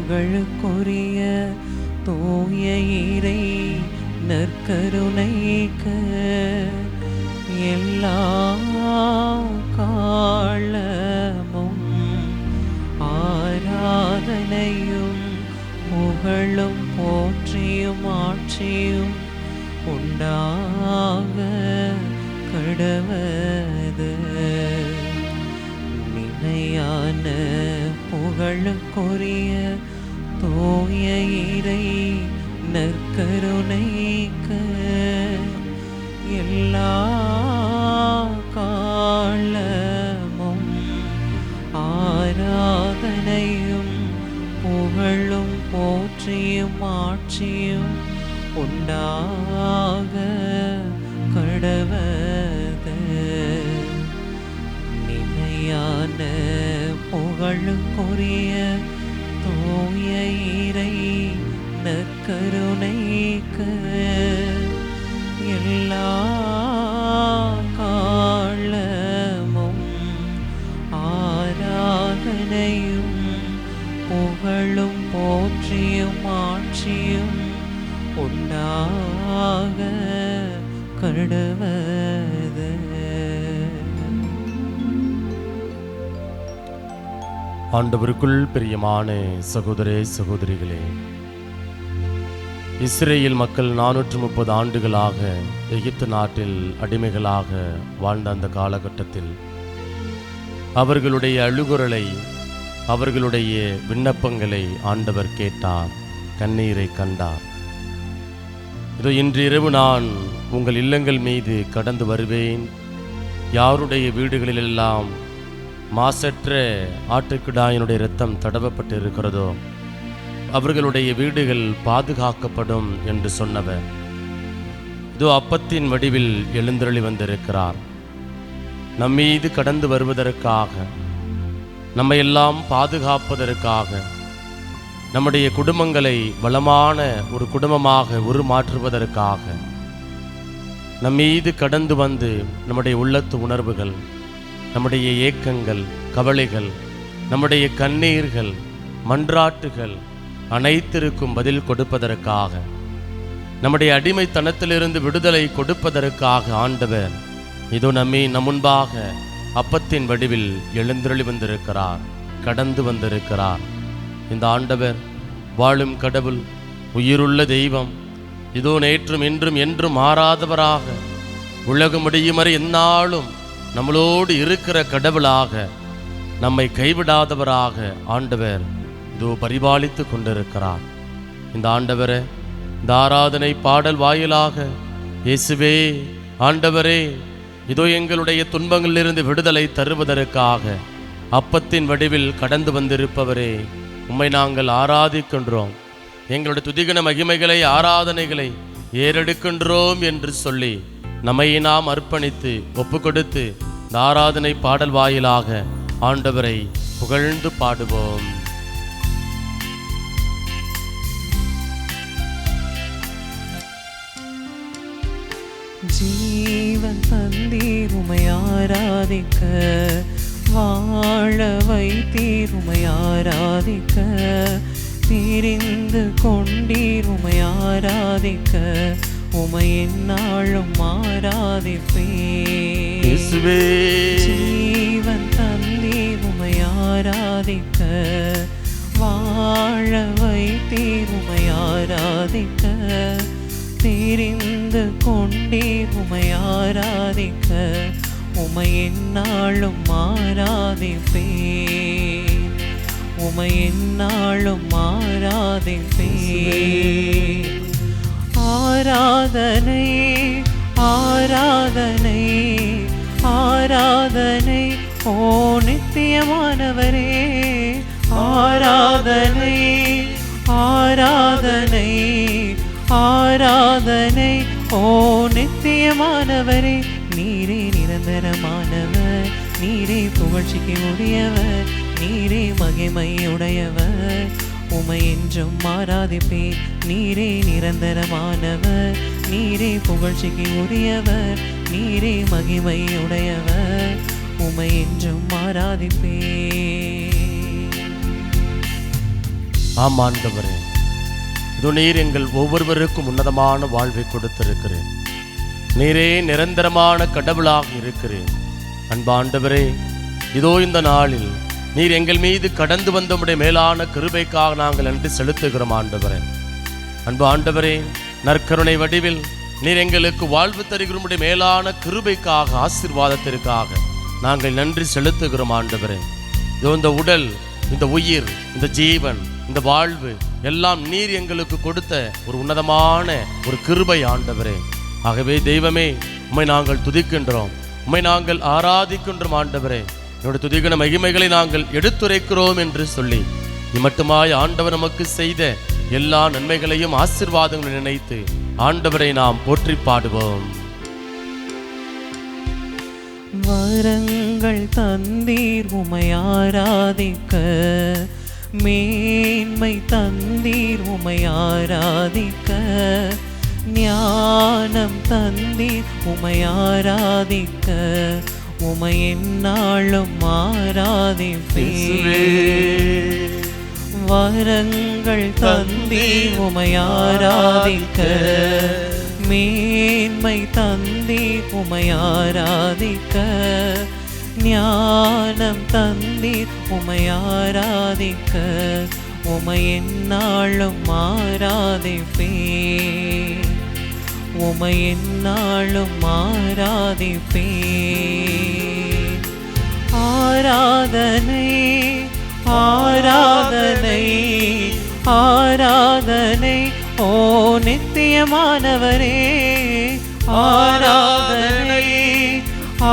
புகழுக்குரிய தூய இறை நற்கருணைக்கு எல்லா காலமும் ஆராதனையும் புகழும் போற்றியும் ஆட்சியும் உண்டாக கடவது. நிலையான புகழுக்குரிய தூய இறை நற்கருணைக்கு எல்லா காலமும் ஆராதனையும் புகழும் போற்றியும் ஆட்சியும் உண்டாக கடவது. நிலையான புகழுக்குரிய தூய இறை நற்கருணைக்கு எல்லா காலமும் ஆராதனையும் புகழும் போற்றியும் ஆட்சியும் உண்டாக கடவது. ஆண்டவருக்குள் பிரியமான சகோதர சகோதரிகளே, இஸ்ரேல் மக்கள் 430 ஆண்டுகளாக எகிப்து நாட்டில் அடிமைகளாக வாழ்ந்த அந்த காலகட்டத்தில் அவர்களுடைய அழுகுரலை, அவர்களுடைய விண்ணப்பங்களை ஆண்டவர் கேட்டார், கண்ணீரை கண்டார். இதோ இன்று இரவு நான் உங்கள் இல்லங்கள் மீது கடந்து வருவேன். யாருடைய வீடுகளிலெல்லாம் மாசற்ற ஆட்டுக்கிடாயினுடைய இரத்தம் தடவப்பட்டு இருக்கிறதோ அவர்களுடைய வீடுகள் பாதுகாக்கப்படும் என்று சொன்னவர் இதோ அப்பத்தின் வடிவில் எழுந்தருளி வந்திருக்கிறார். நம்மீது கடந்து வருவதற்காக, நம்மை எல்லாம் பாதுகாப்பதற்காக, நம்முடைய குடும்பங்களை வளமான ஒரு குடும்பமாக உருமாற்றுவதற்காக நம்மீது கடந்து வந்து நம்முடைய உள்ளத்து உணர்வுகள், நம்முடைய ஏக்கங்கள், கவலைகள், நம்முடைய கண்ணீர்கள், மன்றாட்டுகள் அனைத்திற்கும் பதில் கொடுப்பதற்காக, நம்முடைய அடிமைத்தனத்திலிருந்து விடுதலை கொடுப்பதற்காக ஆண்டவர் இதோ நம் முன்பாக அப்பத்தின் வடிவில் எழுந்தருளி வந்திருக்கிறார், கடந்து வந்திருக்கிறார். இந்த ஆண்டவர் வாழும் கடவுள், உயிருள்ள தெய்வம், இதோ நேற்றும் இன்றும் என்றும் மாறாதவராக, உலகம் முடியும் வரை எந்நாளும் நம்மளோடு இருக்கிற கடவுளாக, நம்மை கைவிடாதவராக ஆண்டவர் இதோ பரிபாலித்து கொண்டிருக்கிறார். இந்த ஆண்டவரை இந்த ஆராதனை பாடல் வாயிலாக, இயேசுவே ஆண்டவரே, இதோ எங்களுடைய துன்பங்களிலிருந்து விடுதலை தருவதற்காக அப்பத்தின் வடிவில் கடந்து வந்திருப்பவரே, உம்மை நாங்கள் ஆராதிக்கின்றோம். எங்களுடைய துதிகன மகிமைகளை, ஆராதனைகளை ஏறெடுக்கின்றோம் என்று சொல்லி நம்மை நாம் அர்ப்பணித்து ஒப்பு கொடுத்து இந்த ஆராதனை பாடல் வாயிலாக ஆண்டவரை புகழ்ந்து பாடுவோம். ஜீவன் தந்தீர் உம்மை ஆராதிக்க, வாழ வைத்தீர் உம்மை ஆராதிக்க, பிரிந்து கொண்டீர் உம்மை ஆராதிக்க, உம்மை எந்நாளும் ஆராதிப்பேன். ஜீவன் தந்தீர் உம்மை ஆராதிக்க, வாழ வைத்தீர் உம்மை ஆராதிக்க, பிரிந்து கொண்டீர் உம்மை ஆராதிக்க, உம்மை எந்நாளும் ஆராதிப்பேன், உம்மை எந்நாளும் ஆராதிப்பேன். ஆராதனை ஆராதனை ஆராதனை ஓ நித்தியமானவரே, ஆராதனை ஆராதனை ஆராதனை ஓ நித்தியமானவரே. நீரே நிரந்தரமானவர், நீரே புகழ்ச்சிக்கு உரியவர், நீரே மகிமையுடையவர், உமை என்றும் ஆராதிப்பேன். நீரே நிரந்தரமானவர், நீரே புகழ்ச்சிக்கு உரியவர், நீரே மகிமையுடையவர், உமை என்றும் ஆராதிப்பேன். ஆம் ஆண்டவரே, இதோ நீர் எங்கள் ஒவ்வொருவருக்கும் உன்னதமான வாழ்வை கொடுத்திருக்கிறேன். நீரே நிரந்தரமான கடவுளாக இருக்கிறேன். அன்பாண்டவரே, இதோ இந்த நாளில் நீர் எங்கள் மீது கடந்து வந்த உம்முடைய மேலான கிருபைக்காக நாங்கள் நன்றி செலுத்துகிறோம் ஆண்டவரே. அன்பு ஆண்டவரே, நற்கருணை வடிவில் நீர் எங்களுக்கு வாழ்வு தருகிற உம்முடைய மேலான கிருபைக்காக, ஆசீர்வாதத்திற்காக நாங்கள் நன்றி செலுத்துகிறோம் ஆண்டவரே. இதோ இந்த உடல், இந்த உயிர், இந்த ஜீவன், இந்த வாழ்வு எல்லாம் நீர் எங்களுக்கு கொடுத்த ஒரு உன்னதமான ஒரு கிருபை ஆண்டவரே. ஆகவே தெய்வமே, உம்மை நாங்கள் துதிக்கின்றோம், உம்மை நாங்கள் ஆராதிக்கின்றோம் ஆண்டவரே. என்னுடைய துதிகன மகிமைகளை நாங்கள் எடுத்துரைக்கிறோம் என்று சொல்லி இம்மட்டுமாய் ஆண்டவர் நமக்கு செய்த எல்லா நன்மைகளையும் ஆசீர்வாதங்களை நினைத்து ஆண்டவரை நாம் போற்றி பாடுவோம். வரங்கள் தந்தீர் உம்மை ஆராதிக்க, மேன்மை தந்தீர் உம்மை ஆராதிக்க, ஞானம் தந்தீர் உம்மை ஆராதிக்க, உம்மை எந்நாளும் ஆராதிப்பேன். வரங்கள் தந்தீர் உம்மை ஆராதிக்க, மேன்மை தந்தீர் உம்மை ஆராதிக்க, ஞானம் தந்தீர் உம்மை ஆராதிக்க, உம்மை எந்நாளும் ஆராதிப்பேன். உம்மை எந்நாளும் ஆராதிப்பேன். ஆராதனை ஆராதனை ஆராதனை ஓ நித்தியமானவரே, ஆராதனை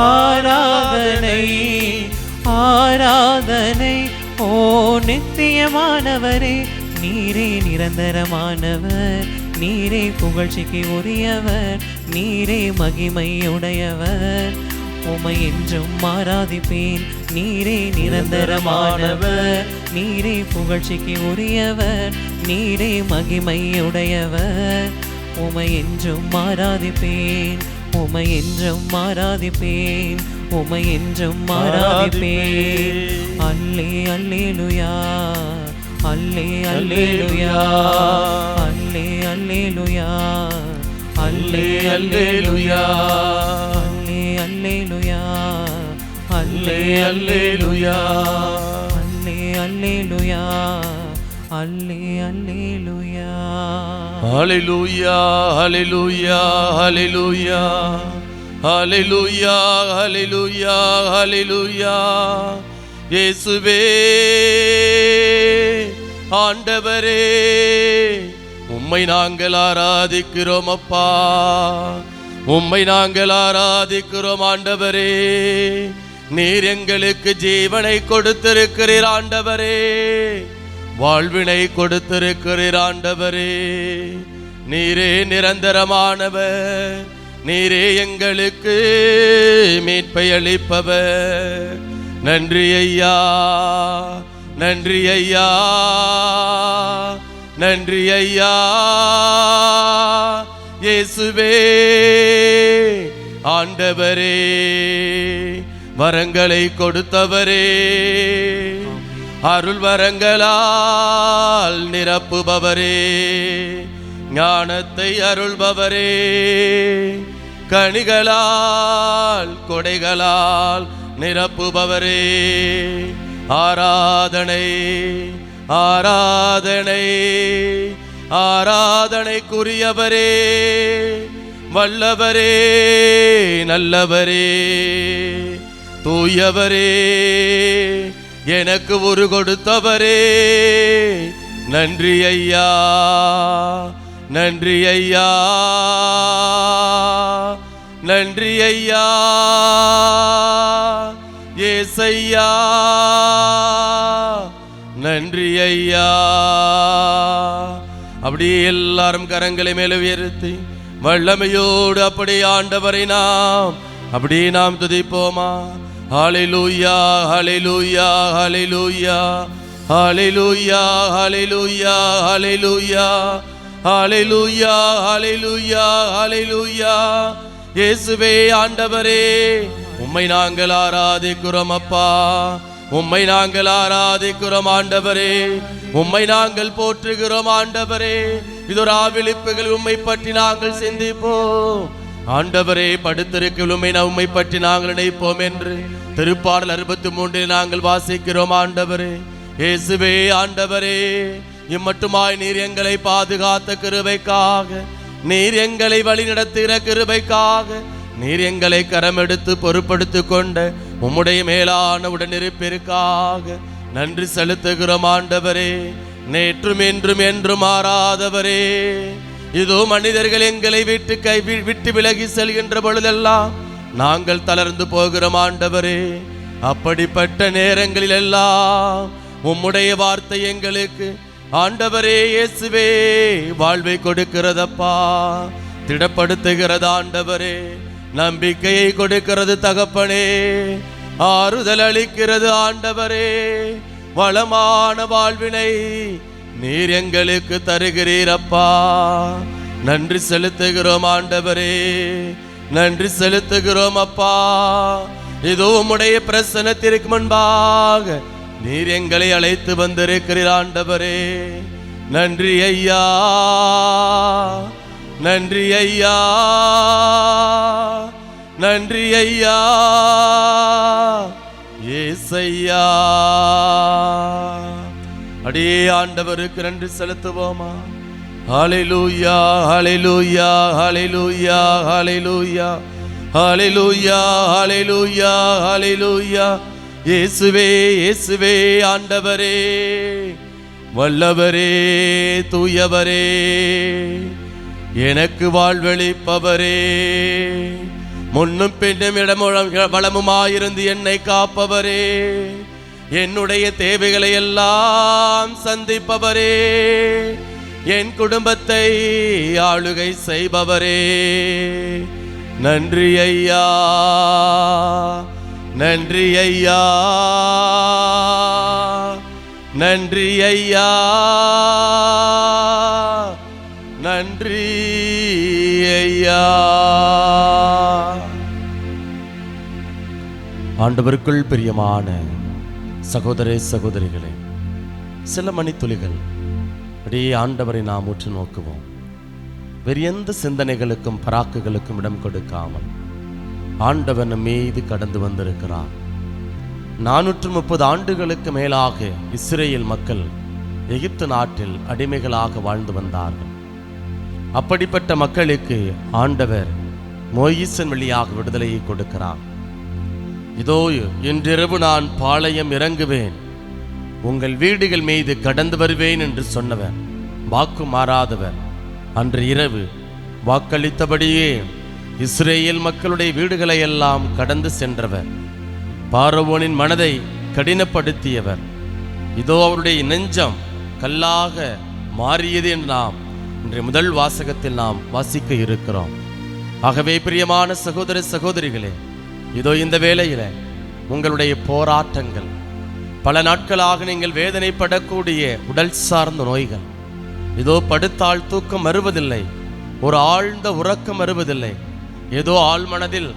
ஆராதனை ஆராதனை ஓ நித்தியமானவரே. நீரே நிரந்தரமானவர், நீரே புகழ்ச்சிக்கு உரியவர், நீரே மகிமையுடையவர். உம்மை என்றும் ஆராதிப்பேன். நீரே நிரந்தரமானவர், நீரே புகழ்ச்சிக்கு உரியவர், நீரே மகிமையுடையவர். உம்மை என்றும் ஆராதிப்பேன், உம்மை என்றும் ஆராதிப்பேன், உம்மை என்றும் ஆராதிப்பேன். அல்லே அல்லேலுயா, அல்லே அல்லேலுயா, அல்லே அல்லேலுயா, அல்லே அல்லேலுயா, அல்லே அல்லேலுயா, அல்லே அல்லேலுயா, அல்லே அல்லேலுயா, அல்லே அல்லேலுயா. ஹல்லேலூயா, ஹல்லேலூயா, ஹல்லேலூயா, ஹல்லேலூயா, ஹல்லேலூயா, ஹல்லேலூயா. இயேசுவே ஆண்டவரே, உம்மை நாங்கள் ஆராதிக்கிறோம் அப்பா, உம்மை நாங்கள் ஆராதிக்கிறோம் ஆண்டவரே. நீர் எங்களுக்கு ஜீவனை கொடுத்திருக்கிறீர் ஆண்டவரே, வாழ்வினை கொடுத்திருக்கிறீர் ஆண்டவரே. நீரே நிரந்தரமானவர், நீரே எங்களுக்கு மீட்பை அளிப்பவர். நன்றி ஐயா, நன்றி ஐயா, நன்றி ஐயா. இயேசுவே ஆண்டவரே, வரங்களை கொடுத்தவரே, அருள் வரங்களால் நிரப்புபவரே, ஞானத்தை அருள்பவரே, கனிகளால் கொடைகளால் நிரப்புபவரே. ஆராதனை ஆராதனை ஆராதனைக்குரியவரே, வல்லவரே, நல்லவரே, தூயவரே, எனக்கு ஒரு கொடுத்தவரே. நன்றி ஐயா, நன்றி ஐயா, நன்றி ஐயா. ஏசையா நன்றி ஐயா. அப்படியே எல்லாரும் கரங்களை மேலே உயர்த்தி வல்லமையோடு அப்படி ஆண்டவரை நாம் அப்படியே நாம் துதிப்போமா. ஹல்லேலூயா, ஹல்லேலூயா, ஹல்லேலூயா, ஹல்லேலூயா, ஹல்லேலூயா, ஹல்லேலூயா, ஹல்லேலூயா, ஹல்லேலூயா, ஹல்லேலூயா. இயேசுவே ஆண்டவரே, உம்மை நாங்கள் ஆராதிக்கிறோம் அப்பா. உம்மை நாங்கள் ஆராதிக்கிறோம் ஆண்டவரே, உம்மை நாங்கள் போற்றுகிறோம் ஆண்டவரே. இது ஒரு விழிப்புகள் உம்மை பற்றி நாங்கள் சிந்திப்போம் ஆண்டவரே. படுத்திருக்க உம்மை பற்றி நாங்கள் நினைப்போம் என்று திருப்பாடல் 63 நாங்கள் வாசிக்கிறோம் ஆண்டவரே. இயேசுவே ஆண்டவரே, இம்மட்டுமாய் நீர் எங்களை பாதுகாத்த கிருபைக்காக, நீர் எங்களை வழி நடத்துகிற கிருபைக்காக, நீர் எங்களை கரமெடுத்து பொறுப்படுத்தி கொண்ட உம்முடைய மேலான உடனிருப்பிற்காக நன்றி செலுத்துகிறோம் ஆண்டவரே. நேற்றும் என்றும் என்றும் மாறாதவரே, இதோ மனிதர்கள் எங்களை விட்டு விலகி செல்கின்ற பொழுதெல்லாம் நாங்கள் தளர்ந்து போகிறோம் ஆண்டவரே. அப்படிப்பட்ட நேரங்களில் எல்லாம் உம்முடைய வார்த்தை எங்களுக்கு ஆண்டவரே இயேசுவே வாழ்வை கொடுக்கிறதப்பா, திடப்படுத்துகிறது ஆண்டவரே, நம்பிக்கையை கொடுக்கிறது தகப்பனே, ஆறுதல் அளிக்கிறது ஆண்டவரே. வளமான வாழ்வினை நீர் எங்களுக்கு தருகிறீரப்பா. நன்றி செலுத்துகிறோம் ஆண்டவரே, நன்றி செலுத்துகிறோம் அப்பா. இதோ உம்முடைய பிரசன்னத்திற்கு முன்பாக நீர் எங்களை அழைத்து வந்திருக்கிறீர் ஆண்டவரே. நன்றி ஐயா, நன்றி ஐயா, நன்றி ஐயா ஏசையா. அடியே ஆண்டவருக்கு நன்றி செலுத்துவோமா? ஹல்லேலூயா, ஹல்லேலூயா, ஹல்லேலூயா, ஹல்லேலூயா, ஹல்லேலூயா, ஹல்லேலூயா, ஹல்லேலூயா. இயேசுவே, இயேசுவே ஆண்டவரே, வல்லவரே, தூயவரே, எனக்கு வாழ்வளிப்பவரே, முன்னும் பின்னும் இடமும் வளமுமாயிருந்து என்னை காப்பவரே, என்னுடைய தேவைகளை எல்லாம் சந்திப்பவரே, என் குடும்பத்தை ஆளுகை செய்பவரே, நன்றி ஐயா, நன்றி ஐயா, நன்றி ஐயா, நன்றி ஐயா. ஆண்டவருக்குள் பிரியமான சகோதர சகோதரிகளே, சில மணித்துளிகள் அப்படியே ஆண்டவரை நாம் உற்று நோக்குவோம். வேறு எந்த சிந்தனைகளுக்கும் பராக்குகளுக்கும் இடம் கொடுக்காமல் ஆண்டவர் நம் மீது கடந்து வந்திருக்கிறார். 430 ஆண்டுகளுக்கு மேலாக இஸ்ரேல் மக்கள் எகிப்து நாட்டில் அடிமைகளாக வாழ்ந்து வந்தார்கள். அப்படிப்பட்ட மக்களுக்கு ஆண்டவர் மோயிசன் வழியாக விடுதலையை கொடுக்கிறார். இதோ இன்றிரவு நான் பாளையம் இறங்குவேன், உங்கள் வீடுகள் மீது கடந்து வருவேன் என்று சொன்னவர், வாக்கு மாறாதவர், அன்று இரவு வாக்களித்தபடியே இஸ்ரேல் மக்களுடைய வீடுகளை எல்லாம் கடந்து சென்றவர், பார்வோனின் மனதை கடினப்படுத்தியவர், இதோ அவருடைய நெஞ்சம் கல்லாக மாறியது என்று நாம் இன்றைய முதல் வாசகத்தில் நாம் வாசிக்க இருக்கிறோம். ஆகவே பிரியமான சகோதர சகோதரிகளே, இதோ இந்த வேளையில உங்களுடைய போராட்டங்கள், பல நாட்களாக நீங்கள் வேதனைப்படக்கூடிய உடல் சார்ந்த நோய்கள், இதோ படுத்தால் தூக்கம் வருவதில்லை, ஒரு ஆழ்ந்த உறக்கம் வருவதில்லை, ஏதோ ஆழ்மனதில்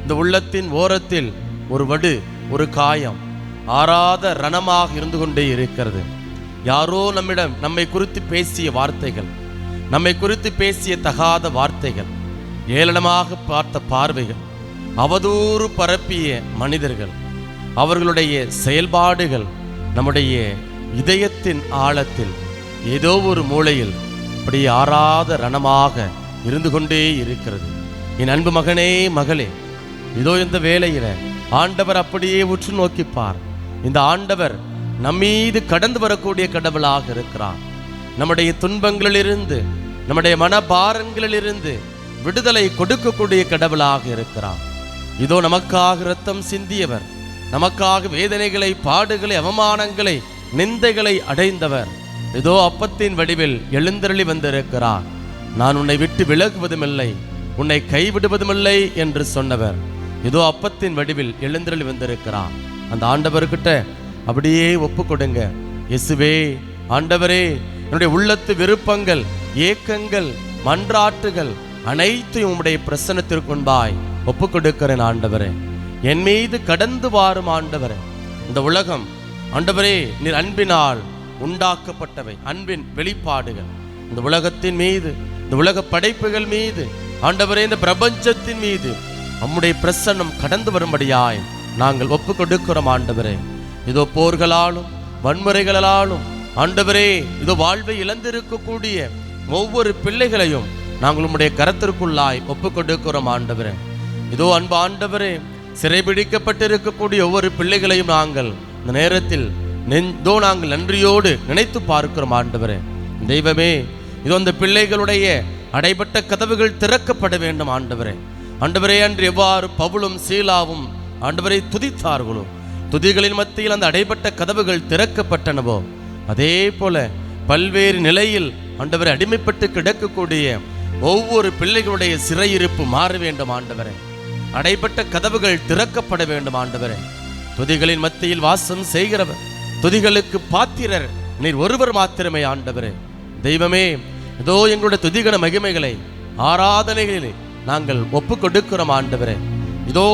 இந்த உள்ளத்தின் ஓரத்தில் ஒரு வடு, ஒரு காயம், ஆறாத ரணமாக இருந்து கொண்டே இருக்கிறது. யாரோ நம்மை குறித்து பேசிய வார்த்தைகள், நம்மை குறித்து பேசிய தகாத வார்த்தைகள், ஏளனமாக பார்த்த பார்வைகள், அவதூறு பரப்பிய மனிதர்கள், அவர்களுடைய செயல்பாடுகள் நம்முடைய இதயத்தின் ஆழத்தில் ஏதோ ஒரு மூலையில் அப்படி ஆறாத ரணமாக இருந்து கொண்டே இருக்கிறது. என் அன்பு மகனே, மகளே, இதோ இந்த வேளையில ஆண்டவர் அப்படியே உற்று நோக்கிப்பார். இந்த ஆண்டவர் நம்மீது கடந்து வரக்கூடிய கடவுளாக இருக்கிறார். நம்முடைய துன்பங்களிலிருந்து, நம்முடைய மனபாரங்களிலிருந்து விடுதலை கொடுக்கக்கூடிய கடவுளாக இருக்கிறார். இதோ நமக்காக இரத்தம் சிந்தியவர், நமக்காக வேதனைகளை, பாடுகளை, அவமானங்களை, நிந்தைகளை அடைந்தவர் இதோ அப்பத்தின் வடிவில் எழுந்தருளி வந்திருக்கிறார். நான் உன்னை விட்டு விலகுவதுமில்லை, உன்னை கைவிடுவதுமில்லை என்று சொன்னவர் இதோ அப்பத்தின் வடிவில் எழுந்தருளி வந்திருக்கிறார். அந்த ஆண்டவர்கிட்ட அப்படியே ஒப்பு கொடுங்க. இயேசுவே, ஆண்டவரே, என்னுடைய உள்ளத்து விருப்பங்கள், ஏக்கங்கள், மன்றாட்டுகள் அனைத்தையும் உம்முடைய பிரசன்னத்திற்கு முன்பாய் ஒப்பு கொடுக்கிறேன் ஆண்டவரே. என் மீது கடந்து வாரும் ஆண்டவரே. இந்த உலகம் ஆண்டவரே நீர் அன்பினால் உண்டாக்கப்பட்டவை, அன்பின் வெளிப்பாடுகள். இந்த உலகத்தின் மீது, இந்த உலக படைப்புகள் மீது, ஆண்டவரே இந்த பிரபஞ்சத்தின் மீது நம்முடைய பிரசன்னம் கடந்து வரும்படியாய் நாங்கள் ஒப்பு கொடுக்கிறோம் ஆண்டவரே. இதோ போர்களாலும் வன்முறைகளாலும் ஆண்டவரே இதோ வாழ்வை இழந்திருக்கக்கூடிய ஒவ்வொரு பிள்ளைகளையும் நாங்கள் உம்முடைய கரத்திற்குள்ளாய் ஒப்பு கொடுக்கிறோம் ஆண்டவரே. இதோ அன்பு ஆண்டவரே, சிறைபிடிக்கப்பட்டிருக்கக்கூடிய ஒவ்வொரு பிள்ளைகளையும் நாங்கள் இந்த நேரத்தில் நாங்கள் நன்றியோடு நினைத்து பார்க்கிறோம் ஆண்டவரே. தெய்வமே, இதோ அந்த பிள்ளைகளுடைய அடைபட்ட கதவுகள் திறக்கப்பட வேண்டும் ஆண்டவரே. ஆண்டவரே, அன்று எவ்வாறு பவுலும் சீலாவும் ஆண்டவரை துதித்தார்களோ, துதிகளின் மத்தியில் அந்த அடைபட்ட கதவுகள் திறக்கப்பட்டனவோ, அதே போல பல்வேறு நிலையில் ஆண்டவரை அடிமைப்பட்டு கிடக்கக்கூடிய ஒவ்வொரு பிள்ளைகளுடைய சிறையிருப்பு மாற வேண்டும் ஆண்டவரே. அடைபட்ட கதவுகள் திறக்கப்பட வேண்டும் ஆண்டவரே. துதிகளின் மத்தியில் வாசம் செய்கிறவர், துதிகளுக்கு பாத்திரர் நீர் ஒருவர் மாத்திரமே ஆண்டவரே. தெய்வமே, இதோ எங்களுடைய துதிகன மகிமைகளை ஆராதனைகளிலே நாங்கள் ஒப்பு கொடுக்கிறோம் ஆண்டவரே. இதோ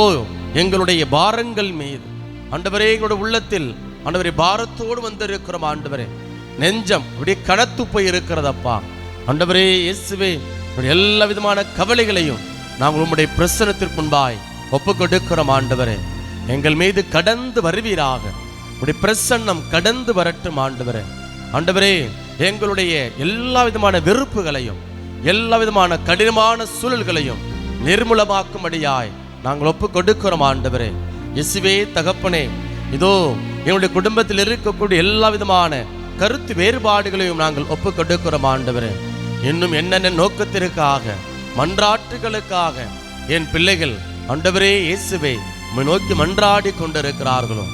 எங்களுடைய பாரங்கள் மீது ஆண்டவரே, எங்களுடைய உள்ளத்தில் ஆண்டவரே பாரத்தோடு வந்திருக்கிறோம் ஆண்டவரே. நெஞ்சம் இப்படி கனத்து போய் இருக்கிறதப்பா ஆண்டவரே. இயேசுவே, எல்லா விதமான கவலைகளையும் நாங்கள் உம்முடைய பிரசன்னத்திற்கு முன்பாய் ஒப்பு கொடுக்கிறோம் ஆண்டவரே. எங்கள் மீது கடந்து வருவீராக, உடைய பிரசன்னம் கடந்து வரட்டும் ஆண்டவரே. ஆண்டவரே, எங்களுடைய எல்லா விதமான வெறுப்புகளையும் எல்லா விதமான கடினமான சூழல்களையும் நிர்மூலமாக்கும்படியாய் நாங்கள் ஒப்பு கொடுக்கிறோம் ஆண்டவரே. இயேசுவே தகப்பனே, இதோ எங்களுடைய குடும்பத்தில் இருக்கக்கூடிய எல்லா விதமான கருத்து வேறுபாடுகளையும் நாங்கள் ஒப்பு கொடுக்கிறோம் ஆண்டவரே. இன்னும் என்னென்ன நோக்கத்திற்காக, மன்றாட்டுகளுக்காக என் பிள்ளைகள் ஆண்டவரே இயேசுவே உம்மை நோக்கி மன்றாடி கொண்டிருக்கிறார்களோ,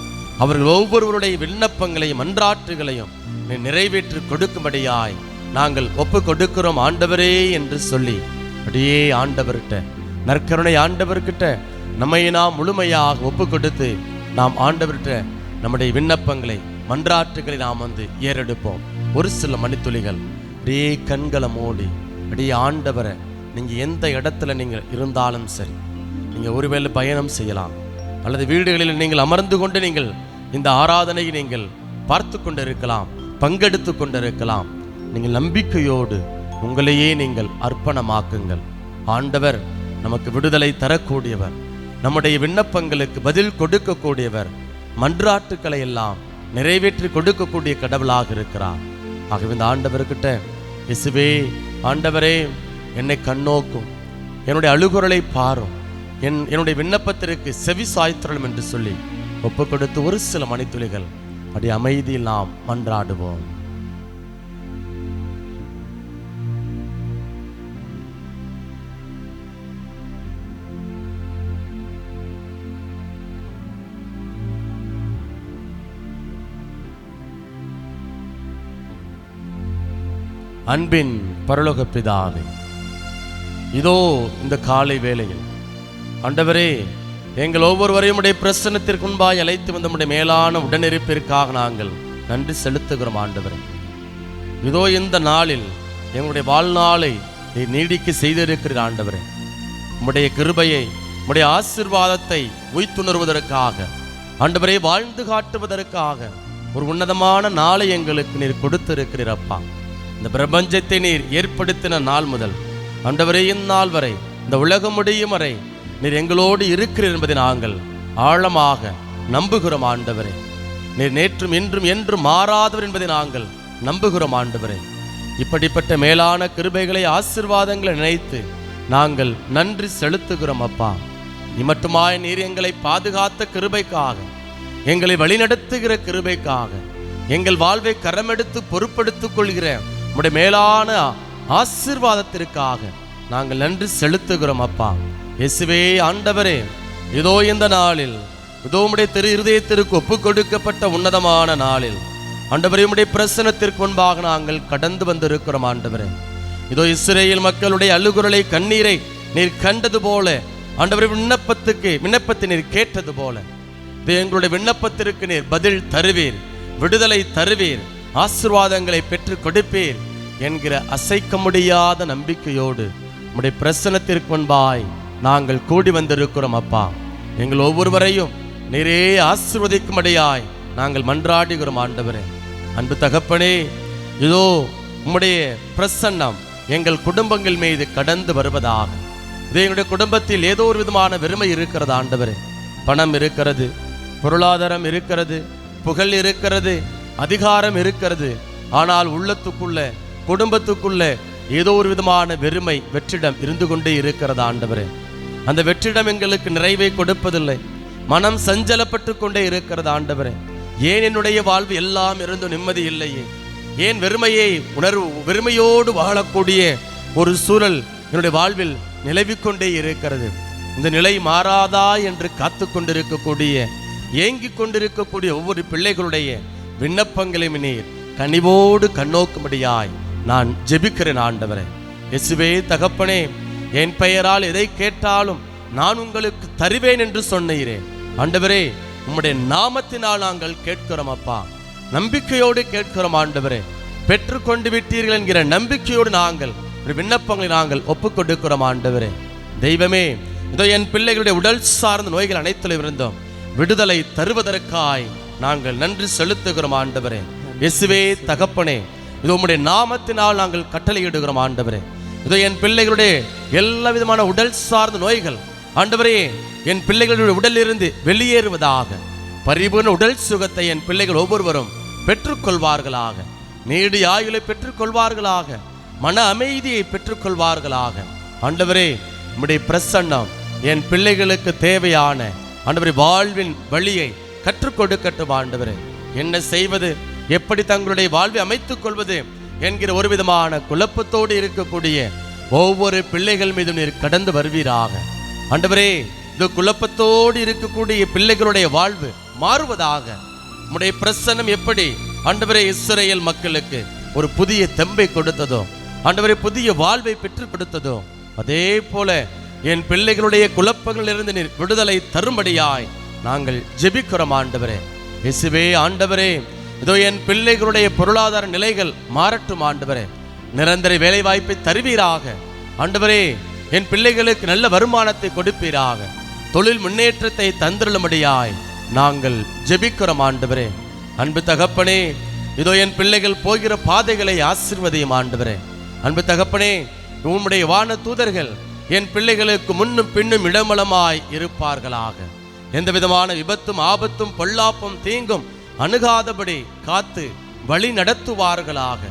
அவர்கள் ஒவ்வொருவருடைய விண்ணப்பங்களையும் மன்றாட்டுகளையும் நிறைவேற்றி கொடுக்கும்படியாய் நாங்கள் ஒப்பு கொடுக்கிறோம் ஆண்டவரே என்று சொல்லி அப்படியே ஆண்டவர்கிட்ட, நற்கருணை ஆண்டவர்கிட்ட நம்மை நாம் முழுமையாக ஒப்பு கொடுத்து நாம் ஆண்டவர்கிட்ட நம்முடைய விண்ணப்பங்களை மன்றாட்டுகளை நாம் ஏறெடுப்போம். ஒரு சில மணித்துளிகள் அப்படியே கண்களை மூடி அப்படியே ஆண்டவரை, நீங்கள் எந்த இடத்துல நீங்கள் இருந்தாலும் சரி, நீங்கள் ஒருவேளை பயணம் செய்யலாம் அல்லது வீடுகளில் நீங்கள் அமர்ந்து கொண்டு நீங்கள் இந்த ஆராதனையை நீங்கள் பார்த்து கொண்டு இருக்கலாம், பங்கெடுத்து கொண்டிருக்கலாம். நீங்கள் நம்பிக்கையோடு உங்களையே நீங்கள் அர்ப்பணமாக்குங்கள். ஆண்டவர் நமக்கு விடுதலை தரக்கூடியவர், நம்முடைய விண்ணப்பங்களுக்கு பதில் கொடுக்கக்கூடியவர், மன்றாட்டுக்களை எல்லாம் நிறைவேற்றி கொடுக்கக்கூடிய கடவுளாக இருக்கிறார். ஆகவே இந்த ஆண்டவர்கிட்ட, இயேசுவே ஆண்டவரே என்னை கண்ணோக்கும், என்னுடைய அழுகுரலை பாரும், என்னுடைய விண்ணப்பத்திற்கு செவி சாய்த்தரலும் என்று சொல்லி ஒப்பு கொடுத்து ஒரு சில மணித்துளிகள் அப்படி அமைதியில் நாம் மன்றாடுவோம். அன்பின் பரலோக பிதாவே, இதோ இந்த காலை வேளையில் ஆண்டவரே எங்கள் ஒவ்வொருவரையும் உடைய பிரசன்னத்திற்கு முன்பாய் அழைத்து வந்த உடைய மேலான உடனிருப்பிற்காக நாங்கள் நன்றி செலுத்துகிறோம் ஆண்டவரே. இதோ இந்த நாளில் எங்களுடைய வாழ்நாளை நீடிக்க செய்திருக்கிற ஆண்டவரே, உம்முடைய கிருபையை உம்முடைய ஆசீர்வாதத்தை உய்த்துணர்வதற்காக ஆண்டவரே, வாழ்ந்து காட்டுவதற்காக ஒரு உன்னதமான நாளை எங்களுக்கு நீர் கொடுத்திருக்கிறீரப்பா. இந்த பிரபஞ்சத்தை நீர் ஏற்படுத்தின நாள் முதல் ஆண்டவரே இந்நாள் வரை, இந்த உலகம் முடியும் வரை நீர் எங்களோடு இருக்கிறீர் என்பதை நாங்கள் ஆழமாக நம்புகிறோம் ஆண்டவரே. நீர் நேற்றும் இன்றும் என்றும் மாறாதவர் என்பதை நாங்கள் நம்புகிறோம் ஆண்டவரே. இப்படிப்பட்ட மேலான கிருபைகளை ஆசீர்வாதங்களை நினைத்து நாங்கள் நன்றி செலுத்துகிறோம் அப்பா. இம்மட்டுமாய் நீர் எங்களை பாதுகாத்த கிருபைக்காக, எங்களை வழிநடத்துகிற கிருபைக்காக, எங்கள் வாழ்வை கரமெடுத்து பொறுப்படுத்திக் கொள்கிற உம்முடைய மேலான ஆசீர்வாதத்திற்காக நாங்கள் நன்றி செலுத்துகிறோம் அப்பா. இயேசுவே ஆண்டவரே, இதோ இந்த நாளில், இதோ உம்முடைய திரு இருதயத்திற்கு ஒப்பு கொடுக்கப்பட்ட உன்னதமான நாளில் ஆண்டவரே, உம்முடைய பிரசன்னத்திற்கு முன்பாக நாங்கள் கடந்து வந்திருக்கிறோம் ஆண்டவரே. இதோ இஸ்ரேல் மக்களுடைய அழுகுரலை, கண்ணீரை நீர் கண்டது போல ஆண்டவரே, விண்ணப்பத்தை நீர் கேட்டது போல இது எங்களுடைய விண்ணப்பத்திற்கு நீர் பதில் தருவீர், விடுதலை தருவீர், ஆசீர்வாதங்களை பெற்று கொடுப்பீர் என்கிற அசைக்க முடியாத நம்பிக்கையோடு உம்முடைய பிரசன்னத்திற்கு முன்பாய் நாங்கள் கூடி வந்திருக்கிறோம் அப்பா. எங்கள் ஒவ்வொருவரையும் நீரே ஆசீர்வதிக்கும்படியாய் நாங்கள் மன்றாடுகிறோம் ஆண்டவரே. அன்பு தகப்பனே, இதோ உம்முடைய பிரசன்னம் எங்கள் குடும்பங்கள் மீது கடந்து வருவதாக. இதே எங்களுடைய குடும்பத்தில் ஏதோ ஒரு விதமான வெறுமை இருக்கிறது ஆண்டவரே. பணம் இருக்கிறது, பொருளாதாரம் இருக்கிறது, புகழ் இருக்கிறது, அதிகாரம் இருக்கிறது. ஆனால் உள்ளத்துக்குள்ள, குடும்பத்துக்குள்ள ஏதோ ஒரு விதமான வெறுமை, வெற்றிடம் இருந்து கொண்டே இருக்கிறது ஆண்டவரே. அந்த வெற்றிடம் எங்களுக்கு நிறைவை கொடுப்பதில்லை. மனம் சஞ்சலப்பட்டு கொண்டே இருக்கிறது ஆண்டவரே. ஏன் என்னுடைய வாழ்வு எல்லாம் இருந்தும் நிம்மதி இல்லையே? ஏன் வெறுமையோடு வாழக்கூடிய ஒரு சூழல் என்னுடைய வாழ்வில் நிலவிக்கொண்டே இருக்கிறது? இந்த நிலை மாறாதா என்று காத்து கொண்டிருக்கக்கூடிய, ஏங்கிக் கொண்டிருக்கக்கூடிய ஒவ்வொரு பிள்ளைகளுடைய விண்ணப்பங்களையும் நீர் கனிவோடு கண்ணோக்கும்படியாய் நான் ஜெபிக்கிறேன் ஆண்டவரே. இயேசுவே தகப்பனே, என் பெயரால் எதை கேட்டாலும் நான் உங்களுக்கு தருவேன் என்று சொன்னீரே ஆண்டவரே. உம்முடைய நாமத்தினால் நாங்கள் கேட்கிறோம் அப்பா. நம்பிக்கையோடு கேட்கிறோம் ஆண்டவரே. பெற்றுக்கொண்டு விட்டீர்கள் என்கிற நம்பிக்கையோடு நாங்கள் விண்ணப்பங்களை நாங்கள் ஒப்புக் கொடுக்கிறோம் ஆண்டவரே. தெய்வமே, இதோ என் பிள்ளைகளுடைய உடல் சார்ந்த நோய்கள் அனைத்திலும் இருந்தோம் விடுதலை தருவதற்காய் நாங்கள் நன்றி செலுத்துகிறோம் ஆண்டவரே. இயேசுவே தகப்பனே, இதோ உம்முடைய நாமத்தினால் நாங்கள் கட்டளையிடுகிறோம் ஆண்டவரே. இதோ என் பிள்ளைகளுடைய எல்லா விதமான உடல் சார்ந்த நோய்கள் ஆண்டவரே என் பிள்ளைகளுடைய உடலிலிருந்து வெளியேறுவதாக. பரிபூர்ண உடல் சுகத்தை என் பிள்ளைகள் ஒவ்வொருவரும் பெற்றுக்கொள்வார்களாக. நீடிய ஆயுளை பெற்றுக்கொள்வார்களாக. மன அமைதியை பெற்றுக்கொள்வார்களாக. ஆண்டவரே, உம்முடைய பிரசன்னம் என் பிள்ளைகளுக்கு தேவையான ஆண்டவரே வாழ்வின் வழியை கற்றுக் கொடுக்கட்டும் ஆண்டவரே. என்ன செய்வது, எப்படி தங்களுடைய வாழ்வை அமைத்துக் கொள்வது என்கிற ஒரு விதமான குழப்பத்தோடு இருக்கக்கூடிய ஒவ்வொரு பிள்ளைகள் மீதும் நீர் கடந்து வருவீராக ஆண்டவரே. இது குழப்பத்தோடு இருக்கக்கூடிய பிள்ளைகளுடைய வாழ்வு மாறுவதாக. உம்முடைய பிரசன்னம் எப்படி ஆண்டவரே இஸ்ரவேல் மக்களுக்கு ஒரு புதிய தெம்பை கொடுத்ததோ, ஆண்டவரே புதிய வாழ்வை பெற்றுக் கொடுத்ததோ, அதே போல என் பிள்ளைகளுடைய குழப்பங்களிலிருந்து நீர் விடுதலை தரும்படியாய் நாங்கள் ஜெபிக்கிறோம் ஆண்டவரே. இயேசுவே ஆண்டவரே, இதோ என் பிள்ளைகளுடைய பொருளாதார நிலைகள் மாறட்டும் ஆண்டவரே. நிரந்தர வேலை வாய்ப்பை தருவீராக ஆண்டவரே. என் பிள்ளைகளுக்கு நல்ல வருமானத்தை கொடுப்பீராக. தொழில் முன்னேற்றத்தை தந்திருளும்படியாய் நாங்கள் ஜெபிக்கிறோம் ஆண்டவரே. அன்பு தகப்பனே, இதோ என் பிள்ளைகள் போகிற பாதைகளை ஆசீர்வதியும் ஆண்டவரே. அன்பு தகப்பனே, உம்முடைய வான தூதர்கள் என் பிள்ளைகளுக்கு முன்னும் பின்னும் இடமலமாய் இருப்பார்களாக. எந்த விதமான விபத்தும் ஆபத்தும் பொல்லாப்பும் தீங்கும் அணுகாதபடி காத்து வழி நடத்துவார்களாக.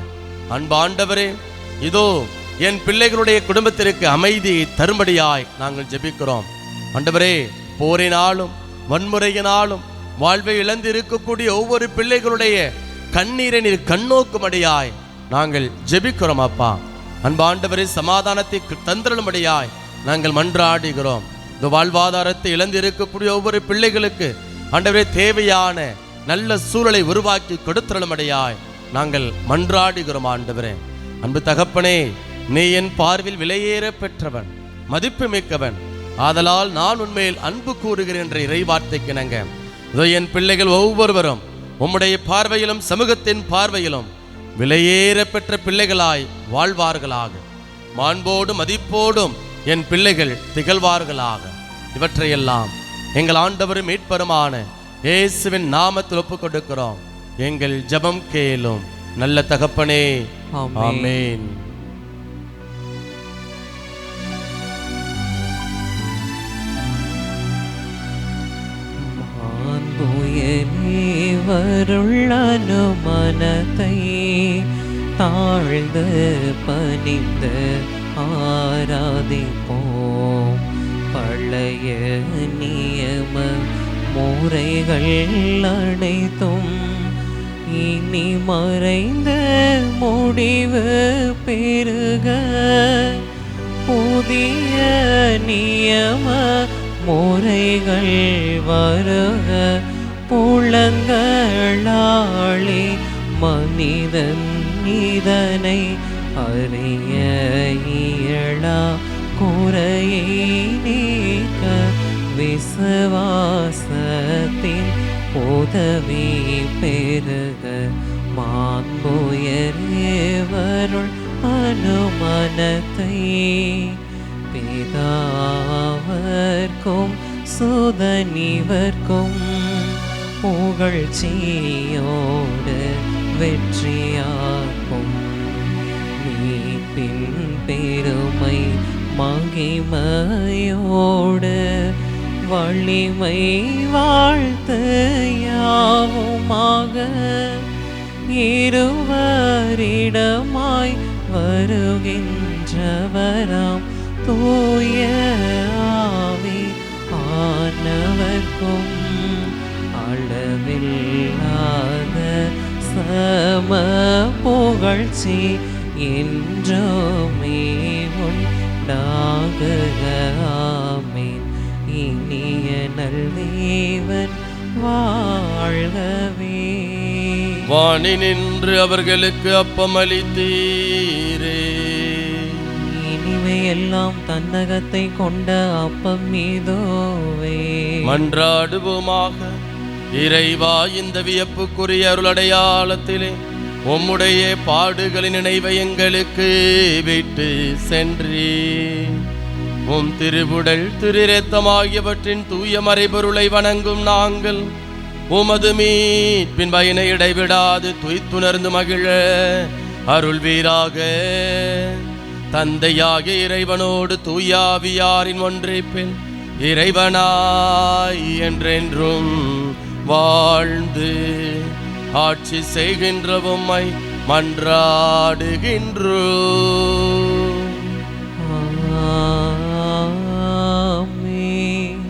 அன்பு ஆண்டவரே, இதோ என் பிள்ளைகளுடைய குடும்பத்திற்கு அமைதியை தரும்படியாய் நாங்கள் ஜெபிக்கிறோம் ஆண்டவரே. போரினாலும் வன்முறையினாலும் வாழ்வை இழந்து இருக்கக்கூடிய ஒவ்வொரு பிள்ளைகளுடைய கண்ணீரை நீர் கண்ணோக்கும்படியாய் நாங்கள் ஜெபிக்கிறோம் அப்பா. அன்பு ஆண்டவரே, சமாதானத்தை தந்திரும்படியாய் நாங்கள் மன்றாடுகிறோம். இந்த வாழ்வாதாரத்தை இழந்து இருக்கக்கூடிய ஒவ்வொரு பிள்ளைகளுக்கு ஆண்டவரே தேவையான நல்ல சூழலை உருவாக்கி கொடுத்திரும்படியாய் நாங்கள் மன்றாடுகிறோம் ஆண்டவரே. அன்பு தகப்பனே, நீ என் பார்வையில் விலையேற பெற்றவன், மதிப்பு மிக்கவன். ஆதலால் நான் உண்மையில் அன்பு கூறுகிறேன் என்ற இறைவார்த்தைக்கு இணங்க இதோ என் பிள்ளைகள் ஒவ்வொருவரும் உம்முடைய பார்வையிலும் சமூகத்தின் பார்வையிலும் விலையேற பெற்ற பிள்ளைகளாய் வாழ்வார்களாக. மாண்போடும் மதிப்போடும் என் பிள்ளைகள் திகழ்வார்களாக. இவற்றையெல்லாம் எங்கள் ஆண்டவரும் மீட்பருமான இயேசுவின் நாமத்தில் ஒப்புக் கொடுக்கிறோம். எங்கள் ஜெபம் கேளும் நல்ல தகப்பனே. ஆமென். வருள்ளனு மனத்தை தாழ்ந்து பணிந்து ஆராதிப்போம். பழைய நியம முறைகள் அனைத்தும் இனி மறைந்த முடிவு பெருக புதிய நியம முறைகள் வருக. புலங்களாளி மனிதன் இதனை அறிய இயலா குறையை நீக்க விசுவாசத்தின் உதவி பெருக. மாண்புயர்வருள் அனுமனத்தை பிதாவர்க்கும் சுதனிவர்க்கும் புகழ்ச்சியோடு வெற்றியாக்கும் மீட்பின் பெருமை மகிமையோடு வலிமை வாழ்த்து யாவுமாக இருவரிடமாய் வருகின்றவராம் தூய ஆவி ஆனவர்க்கும் அளவில்லாத சம புகழ்ச்சி என்றுமே உண்டாகுக ஆமென். இனிய நல்தேவன் வாழ்கவே. வாணி நின்று அவர்களுக்கு அப்பமளித்தீரே, இனிமையெல்லாம் தன்னகத்தை கொண்ட அப்பம் மீதோவே. மன்றாடுவோமாக. இறைவா, இந்த வியப்புக்குரிய அருளடையாளத்திலே உம்முடைய பாடுகளின் நினைவை எங்களுக்கு விட்டு சென்றீ. உம் திருவுடல் திருரத்தம் ஆகியவற்றின் தூய மறைபொருளை வணங்கும் நாங்கள் உமது மீட்பின் பயனை இடைவிடாது துய்த்துணர்ந்து மகிழ அருள்வீராக. தந்தையாகிய இறைவனோடு தூயாவியாரின் ஒன்றைப்பில் இறைவனாய் என்றென்றும் வாழ்ந்து ஆட்சி செய்கின்ற உம்மை மன்றாடுகின்றோம். ஆமென்.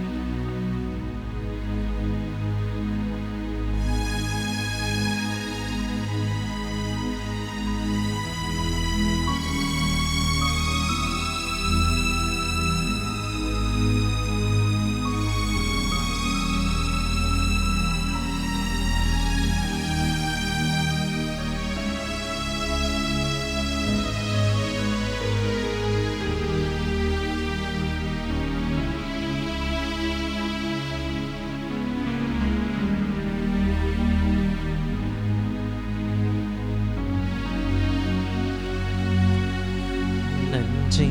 நன்றி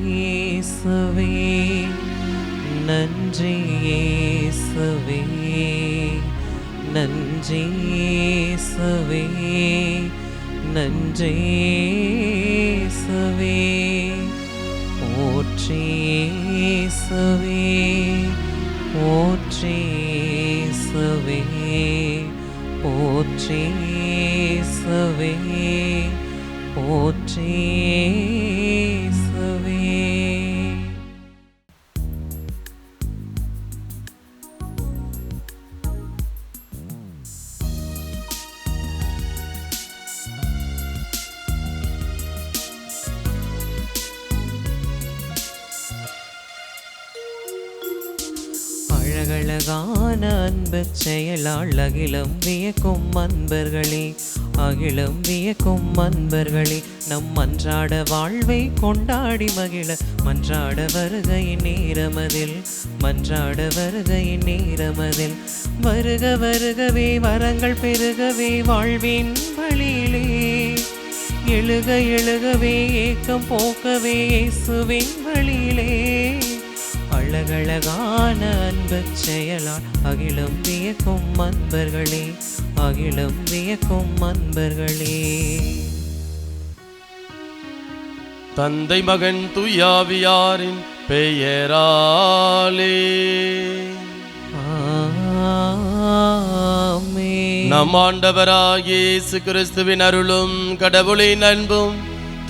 இயேசுவே, நன்றி இயேசுவே, நன்றி இயேசுவே, நன்றி இயேசுவே. போற்றி இயேசுவே, போற்றி இயேசுவே, போற்றி இயேசுவே, போற்றி இயேசுவே. அழகழகான அன்பு செயலால் அகிலம் வியக்கும் அன்பர்களே, அகிலம் வியக்கும் அன்பர்களே, நம் அன்றாட வாழ்வை கொண்டாடி மகிழ மன்றாட வருகையின் நேரமதில், மன்றாட வருகையின் நேரமதில். வருக வருகவே வரங்கள் பெருகவே வாழ்வின் வழியிலே, எழுக எழுகவே ஏக்கம் போக்கவே இயேசுவின் வழியிலே. அழகழகான அன்பு செயலால் அகிலம் வியக்கும் அன்பர்களே, அகிலம் வியக்கும் அன்பர்களே. தந்தை மகன் தூயாவியாரின் பெயராலே ஆமென். நம் ஆண்டவராகிய இயேசு கிறிஸ்துவின் அருளும் கடவுளின் அன்பும்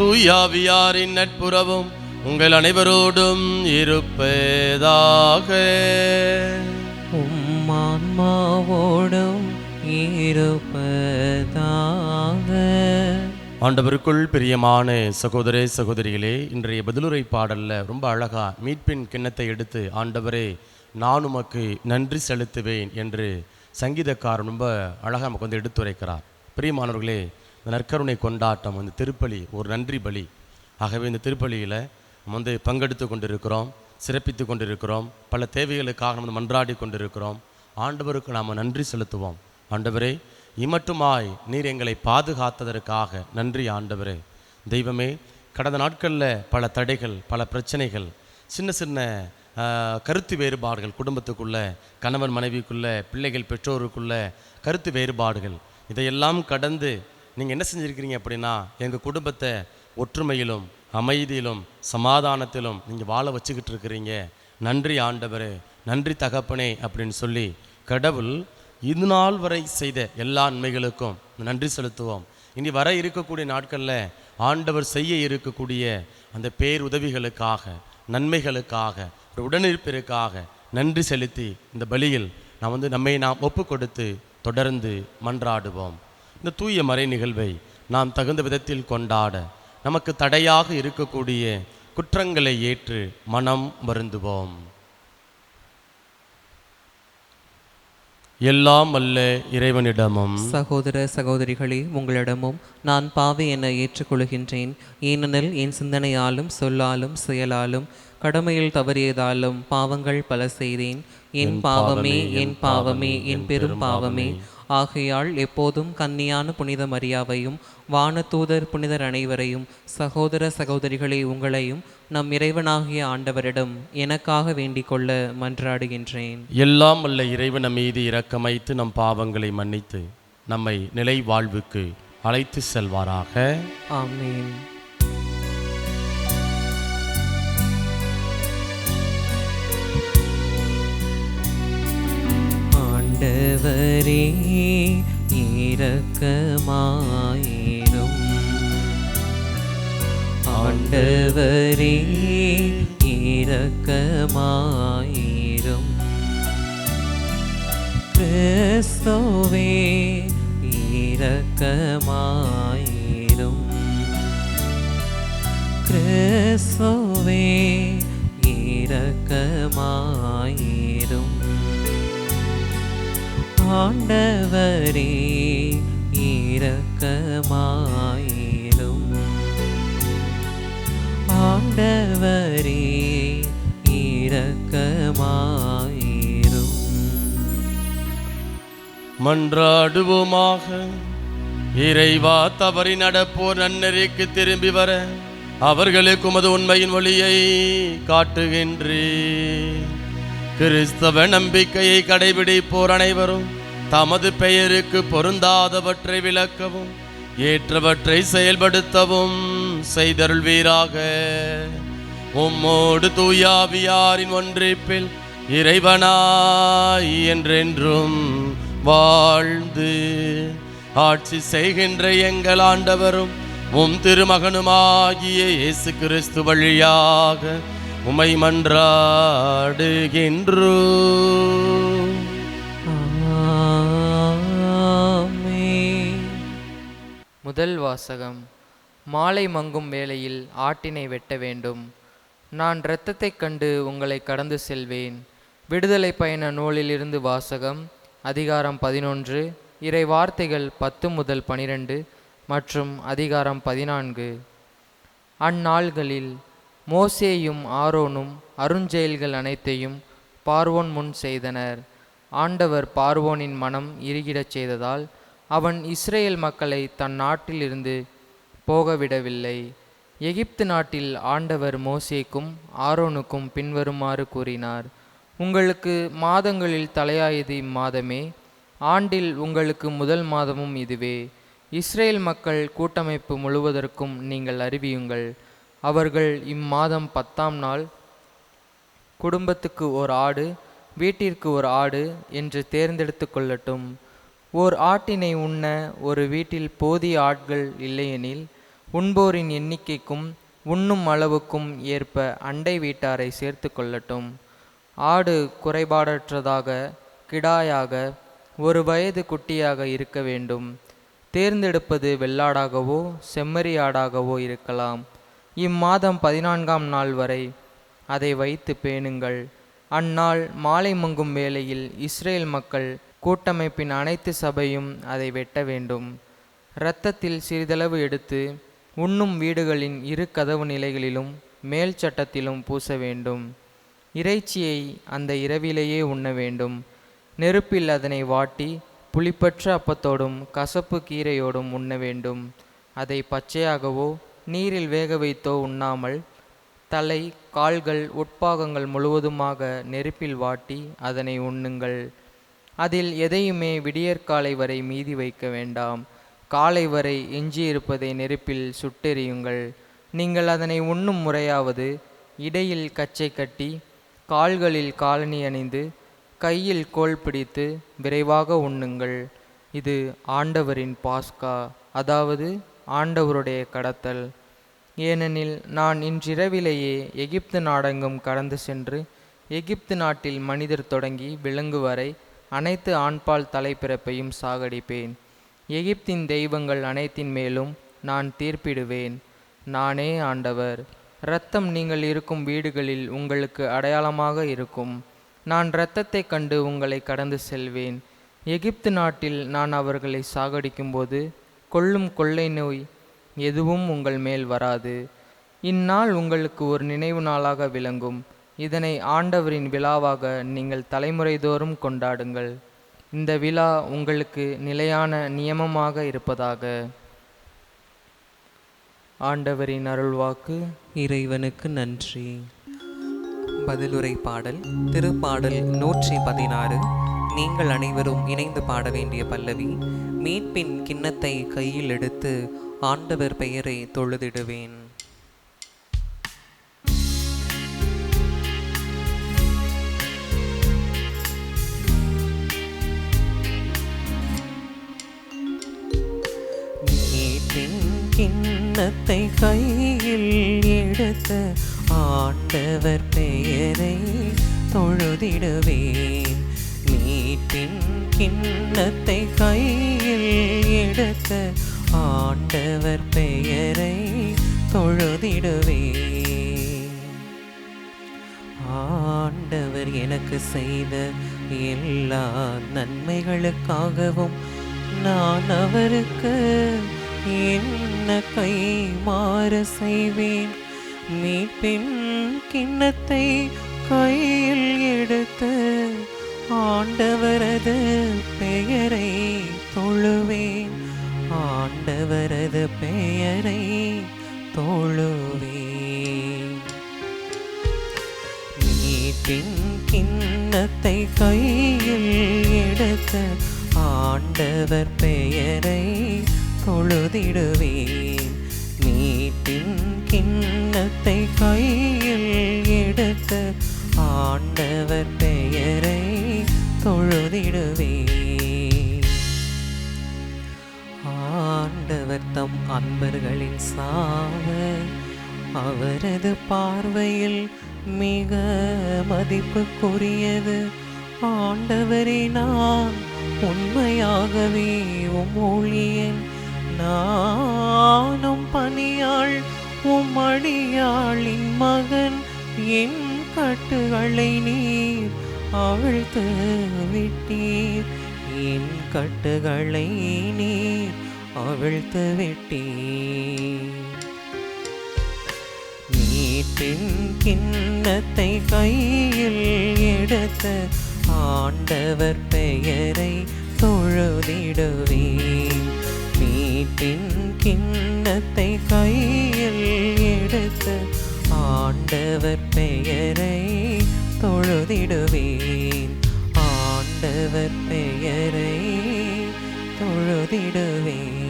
தூயாவியாரின் நட்புறவும் உங்கள் அனைவரோடும் இருப்பதாக. உம் ஆன்மாவோடும் இருப்பதாக. ஆண்டவருக்குள் பிரியமான சகோதர சகோதரிகளே, இன்றைய பதிலுரை பாடல்ல ரொம்ப அழகா மீட்பின் கிண்ணத்தை எடுத்து ஆண்டவரே நான் உமக்கு நன்றி செலுத்துவேன் என்று சங்கீதக்காரன் ரொம்ப அழகாக நமக்கு வந்து எடுத்துரைக்கிறார். பிரியமானவர்களே, இந்த நற்கருணை கொண்டாட்டம், இந்த திருப்பலி ஒரு நன்றி பலி. ஆகவே இந்த திருப்பலியில் நம்ம வந்து பங்கெடுத்து கொண்டிருக்கிறோம், சிறப்பித்து கொண்டிருக்கிறோம், பல தேவைகளுக்காக நம்ம மன்றாடி கொண்டிருக்கிறோம். ஆண்டவருக்கு நாம் நன்றி செலுத்துவோம். ஆண்டவரே, இமட்டுமாய் நீர் எங்களை பாதுகாத்ததற்காக நன்றி ஆண்டவரே. தெய்வமே, கடந்த நாட்களில் பல தடைகள், பல பிரச்சனைகள், சின்ன சின்ன கருத்து வேறுபாடுகள், குடும்பத்துக்குள்ள கணவன் மனைவிக்குள்ள, பிள்ளைகள் பெற்றோருக்குள்ள கருத்து வேறுபாடுகள், இதையெல்லாம் கடந்து நீங்கள் என்ன செஞ்சுருக்கிறீங்க அப்படின்னா, எங்கள் குடும்பத்தை ஒற்றுமையிலும் அமைதியிலும் சமாதானத்திலும் நீங்கள் வாழ வச்சுக்கிட்டு இருக்கிறீங்க. நன்றி ஆண்டவரே, நன்றி தகப்பனே அப்படின்னு சொல்லி கடவுள் இது நாள் வரை செய்த எல்லா நன்மைகளுக்கும் நன்றி செலுத்துவோம். இனி வர இருக்கக்கூடிய நாட்களில் ஆண்டவர் செய்ய இருக்கக்கூடிய அந்த பேருதவிகளுக்காக, நன்மைகளுக்காக, உடனிருப்பிற்காக நன்றி செலுத்தி இந்த பலியில் நம்மை ஒப்பு கொடுத்து தொடர்ந்து மன்றாடுவோம். இந்த தூய மறை நிகழ்வை நாம் தகுந்த விதத்தில் கொண்டாட நமக்கு தடையாக இருக்கக்கூடிய குற்றங்களை ஏற்று மனம் வருந்துவோம். எல்லாம் அல்ல இறைவனிடமும் சகோதர சகோதரிகளே, உங்களிடமும் நான் பாவி என ஏற்றுக்கொள்கின்றேன். ஏனெனில் என் சிந்தனையாலும் சொல்லாலும் செயலாலும் கடமையில் தவறியதாலும் பாவங்கள் பல செய்தேன். என் பாவமே, என் பாவமே, என் பெரும் பாவமே. ஆகையால் எப்போதும் கன்னியான புனித மரியாவையும் வானதூதர் புனிதர் அனைவரையும், சகோதர சகோதரிகளே உங்களையும் நம் இறைவனாகிய ஆண்டவரிடம் எனக்காக வேண்டிக் கொள்ள மன்றாடுகின்றேன். எல்லாம் அல்ல இறைவன் மீது இரக்கமைத்து நம் பாவங்களை மன்னித்து நம்மை நிலை வாழ்வுக்கு அழைத்து செல்வாராக. ஆமென். ஆண்டவரே இரக்கமாயிரும். ஆண்டவரே இரக்கமாயிரும். கிறிஸ்துவே இரக்கமாயிரும். கிறிஸ்துவே இரக்கமாயிரும். ஆண்டவரே இரக்கமாயிரும். ஆண்டவரே இரக்கமாயிரும். மன்றாடுவோமாக. இறைவா, தவறி நடப்போர் நன்னெறிக்கு திரும்பி வர அவர்களுக்கு உமது உண்மையின் ஒளியை காட்டுகின்றீர். கிறிஸ்தவ நம்பிக்கையை கடைபிடிப்போர் அனைவரும் தமது பெயருக்கு பொருந்தாதவற்றை விளக்கவும் ஏற்றவற்றை செயல்படுத்தவும் செய்தருள்வீராக. உம்மோடு தூயாவியாரின் ஒன்றிப்பில் இறைவனாய் என்றென்றும் வாழ்ந்து ஆட்சி செய்கின்ற எங்கள் ஆண்டவரும் உம் திருமகனுமாகிய இயேசு கிறிஸ்து வழியாக உம்மை மன்றாடுகின்றோம். ஆமென். முதல் வாசகம். மாலை மங்கும் வேளையில் ஆட்டினை வெட்ட வேண்டும். நான் இரத்தத்தைக் கண்டு உங்களை கடந்து செல்வேன். விடுதலை பயண நூலிலிருந்து வாசகம். அதிகாரம் 11, இறை வார்த்தைகள் 10 முதல் 12 மற்றும் அதிகாரம் 14. அந்நாள்களில் மோசேயும் ஆரோனும் அருஞ்செயல்கள் அனைத்தையும் பார்வோன் முன் செய்தனர். ஆண்டவர் பார்வோனின் மனம் இறுகிடச் செய்ததால் அவன் இஸ்ரேல் மக்களை தன் நாட்டிலிருந்து போகவிடவில்லை. எகிப்து நாட்டில் ஆண்டவர் மோசேக்கும் ஆரோனுக்கும் பின்வருமாறு கூறினார். உங்களுக்கு மாதங்களில் தலையாயது இம்மாதமே, ஆண்டில் உங்களுக்கு முதல் மாதமும் இதுவே. இஸ்ரேல் மக்கள் கூட்டமைப்பு முழுவதற்கும் நீங்கள் அறிவியுங்கள். அவர்கள் இம்மாதம் 10ஆம் நாள் குடும்பத்துக்கு ஓர் ஆடு, வீட்டிற்கு ஒரு ஆடு என்று தேர்ந்தெடுத்து கொள்ளட்டும். ஓர் ஆட்டினை உண்ண ஒரு வீட்டில் போதிய ஆட்கள் இல்லையெனில் உண்போரின் எண்ணிக்கைக்கும் உண்ணும் அளவுக்கும் ஏற்ப அண்டை வீட்டாரை சேர்த்து கொள்ளட்டும். ஆடு குறைபாடற்றதாக கிடாயாக 1 வயது குட்டியாக இருக்க வேண்டும். தேர்ந்தெடுப்பது வெள்ளாடாகவோ செம்மறியாடாகவோ இருக்கலாம். இம்மாதம் 14ஆம் நாள் வரை அதை வைத்து பேணுங்கள். அந்நாள் மாலை மங்கும் வேளையில் இஸ்ரேல் மக்கள் கூட்டமைப்பின் அனைத்து சபையும் அதை வெட்ட வேண்டும். இரத்தத்தில் சிறிதளவு எடுத்து உண்ணும் வீடுகளின் 2 கதவு நிலைகளிலும் மேல் சட்டத்திலும் பூச வேண்டும். இறைச்சியை அந்த இரவிலேயே உண்ண வேண்டும். நெருப்பில் அதனை வாட்டி புளிப்பற்ற அப்பத்தோடும் கசப்பு கீரையோடும் உண்ண வேண்டும். அதை பச்சையாகவோ நீரில் வேக வைத்தோ உண்ணாமல் தலை, கால்கள் உட்பாகங்கள் முழுவதுமாக நெருப்பில் வாட்டி அதனை உண்ணுங்கள். அதில் எதையுமே விடியற்காலை வரை மீதி வைக்க வேண்டாம். காலை வரை எஞ்சியிருப்பதை நெருப்பில் சுட்டெரியுங்கள். நீங்கள் அதனை உண்ணும் முறையாவது, இடையில் கச்சை கட்டி, கால்களில் காலணி அணிந்து, கையில் கோல் பிடித்து விரைவாக உண்ணுங்கள். இது ஆண்டவரின் பாஸ்கா, அதாவது ஆண்டவருடைய கடத்தல். ஏனெனில் நான் இன்றிரவிலேயே எகிப்து நாடெங்கும் கடந்து சென்று எகிப்து நாட்டில் மனிதர் தொடங்கி விலங்கு வரை அனைத்து ஆண்பால் தலைப்பிறப்பையும் சாகடிப்பேன். எகிப்தின் தெய்வங்கள் அனைத்தின் மேலும் நான் தீர்ப்பிடுவேன். நானே ஆண்டவர். இரத்தம் நீங்கள் இருக்கும் வீடுகளில் உங்களுக்கு அடையாளமாக இருக்கும். நான் இரத்தத்தை கண்டு உங்களை கடந்து செல்வேன். எகிப்து நாட்டில் நான் அவர்களை சாகடிக்கும்போது கொள்ளும் கொள்ளை நோய் எதுவும் உங்கள் மேல் வராது. இந்நாள் உங்களுக்கு ஒரு நினைவு நாளாக விளங்கும். இதனை ஆண்டவரின் விழாவாக நீங்கள் தலைமுறை தோறும் கொண்டாடுங்கள். இந்த விழா உங்களுக்கு நிலையான நியமமாக இருப்பதாக. ஆண்டவரின் அருள்வாக்கு. இறைவனுக்கு நன்றி. பதிலுரை பாடல். திருப்பாடல் 116. நீங்கள் அனைவரும் இணைந்து பாட வேண்டிய பல்லவி. மீட்பின் கிண்ணத்தை கையில் எடுத்து ஆண்டவர் பெயரை தொழுதிடுவேன். மீட்பின் கிண்ணத்தை கையில் எடுத்து ஆண்டவர் பெயரை தொழுதிடுவேன். மீட்பின் கிண்ணத்தை கையில் எடுத்து ஆண்டவர் பெயரை தொழுதிடுவேன். ஆண்டவர் எனக்கு செய்த எல்லா நன்மைகளுக்காகவும் நான் அவருக்கு என்ன கைமாறு செய்வேன். மீட்பின் கிண்ணத்தை கையில் எடுத்து ஆண்டவரது பெயரை தொழுவேன். ஆண்டவரது பெயரை தொழுவேன். மீட்பின் கிண்ணத்தை கையில் எடுத்து ஆண்டவர் பெயரை தொழுதிடுவேன். மீட்பின் கிண்ணத்தை கையில் எடுத்து ஆண்டவர் பெயரை தொழுதிடுவேன். ஆண்டவர் தம் அன்பர்களின் சாவு அவரது பார்வையில் மிக மதிப்புக்குரியது. ஆண்டவரே, நான் உண்மையாகவே உம் ஊழியன். நானும் பணியாள் உம் அடியாளின் மகன். என் கட்டுகளை நீர் அவிழ்த்து விட்டீர். என் கட்டுகளை நீர் அவிழ்த்து விட்டீர். மீட்பின் கிண்ணத்தை கையில் எடுத்து ஆண்டவர் பெயரை தொழுதிடுவேன். மீட்பின் கிண்ணத்தை கையில் எடுத்து ஆண்டவர் பெயரை தொழுதிடுவேன். ஆண்டவர் பெயரை தொழுதிடுவேன்.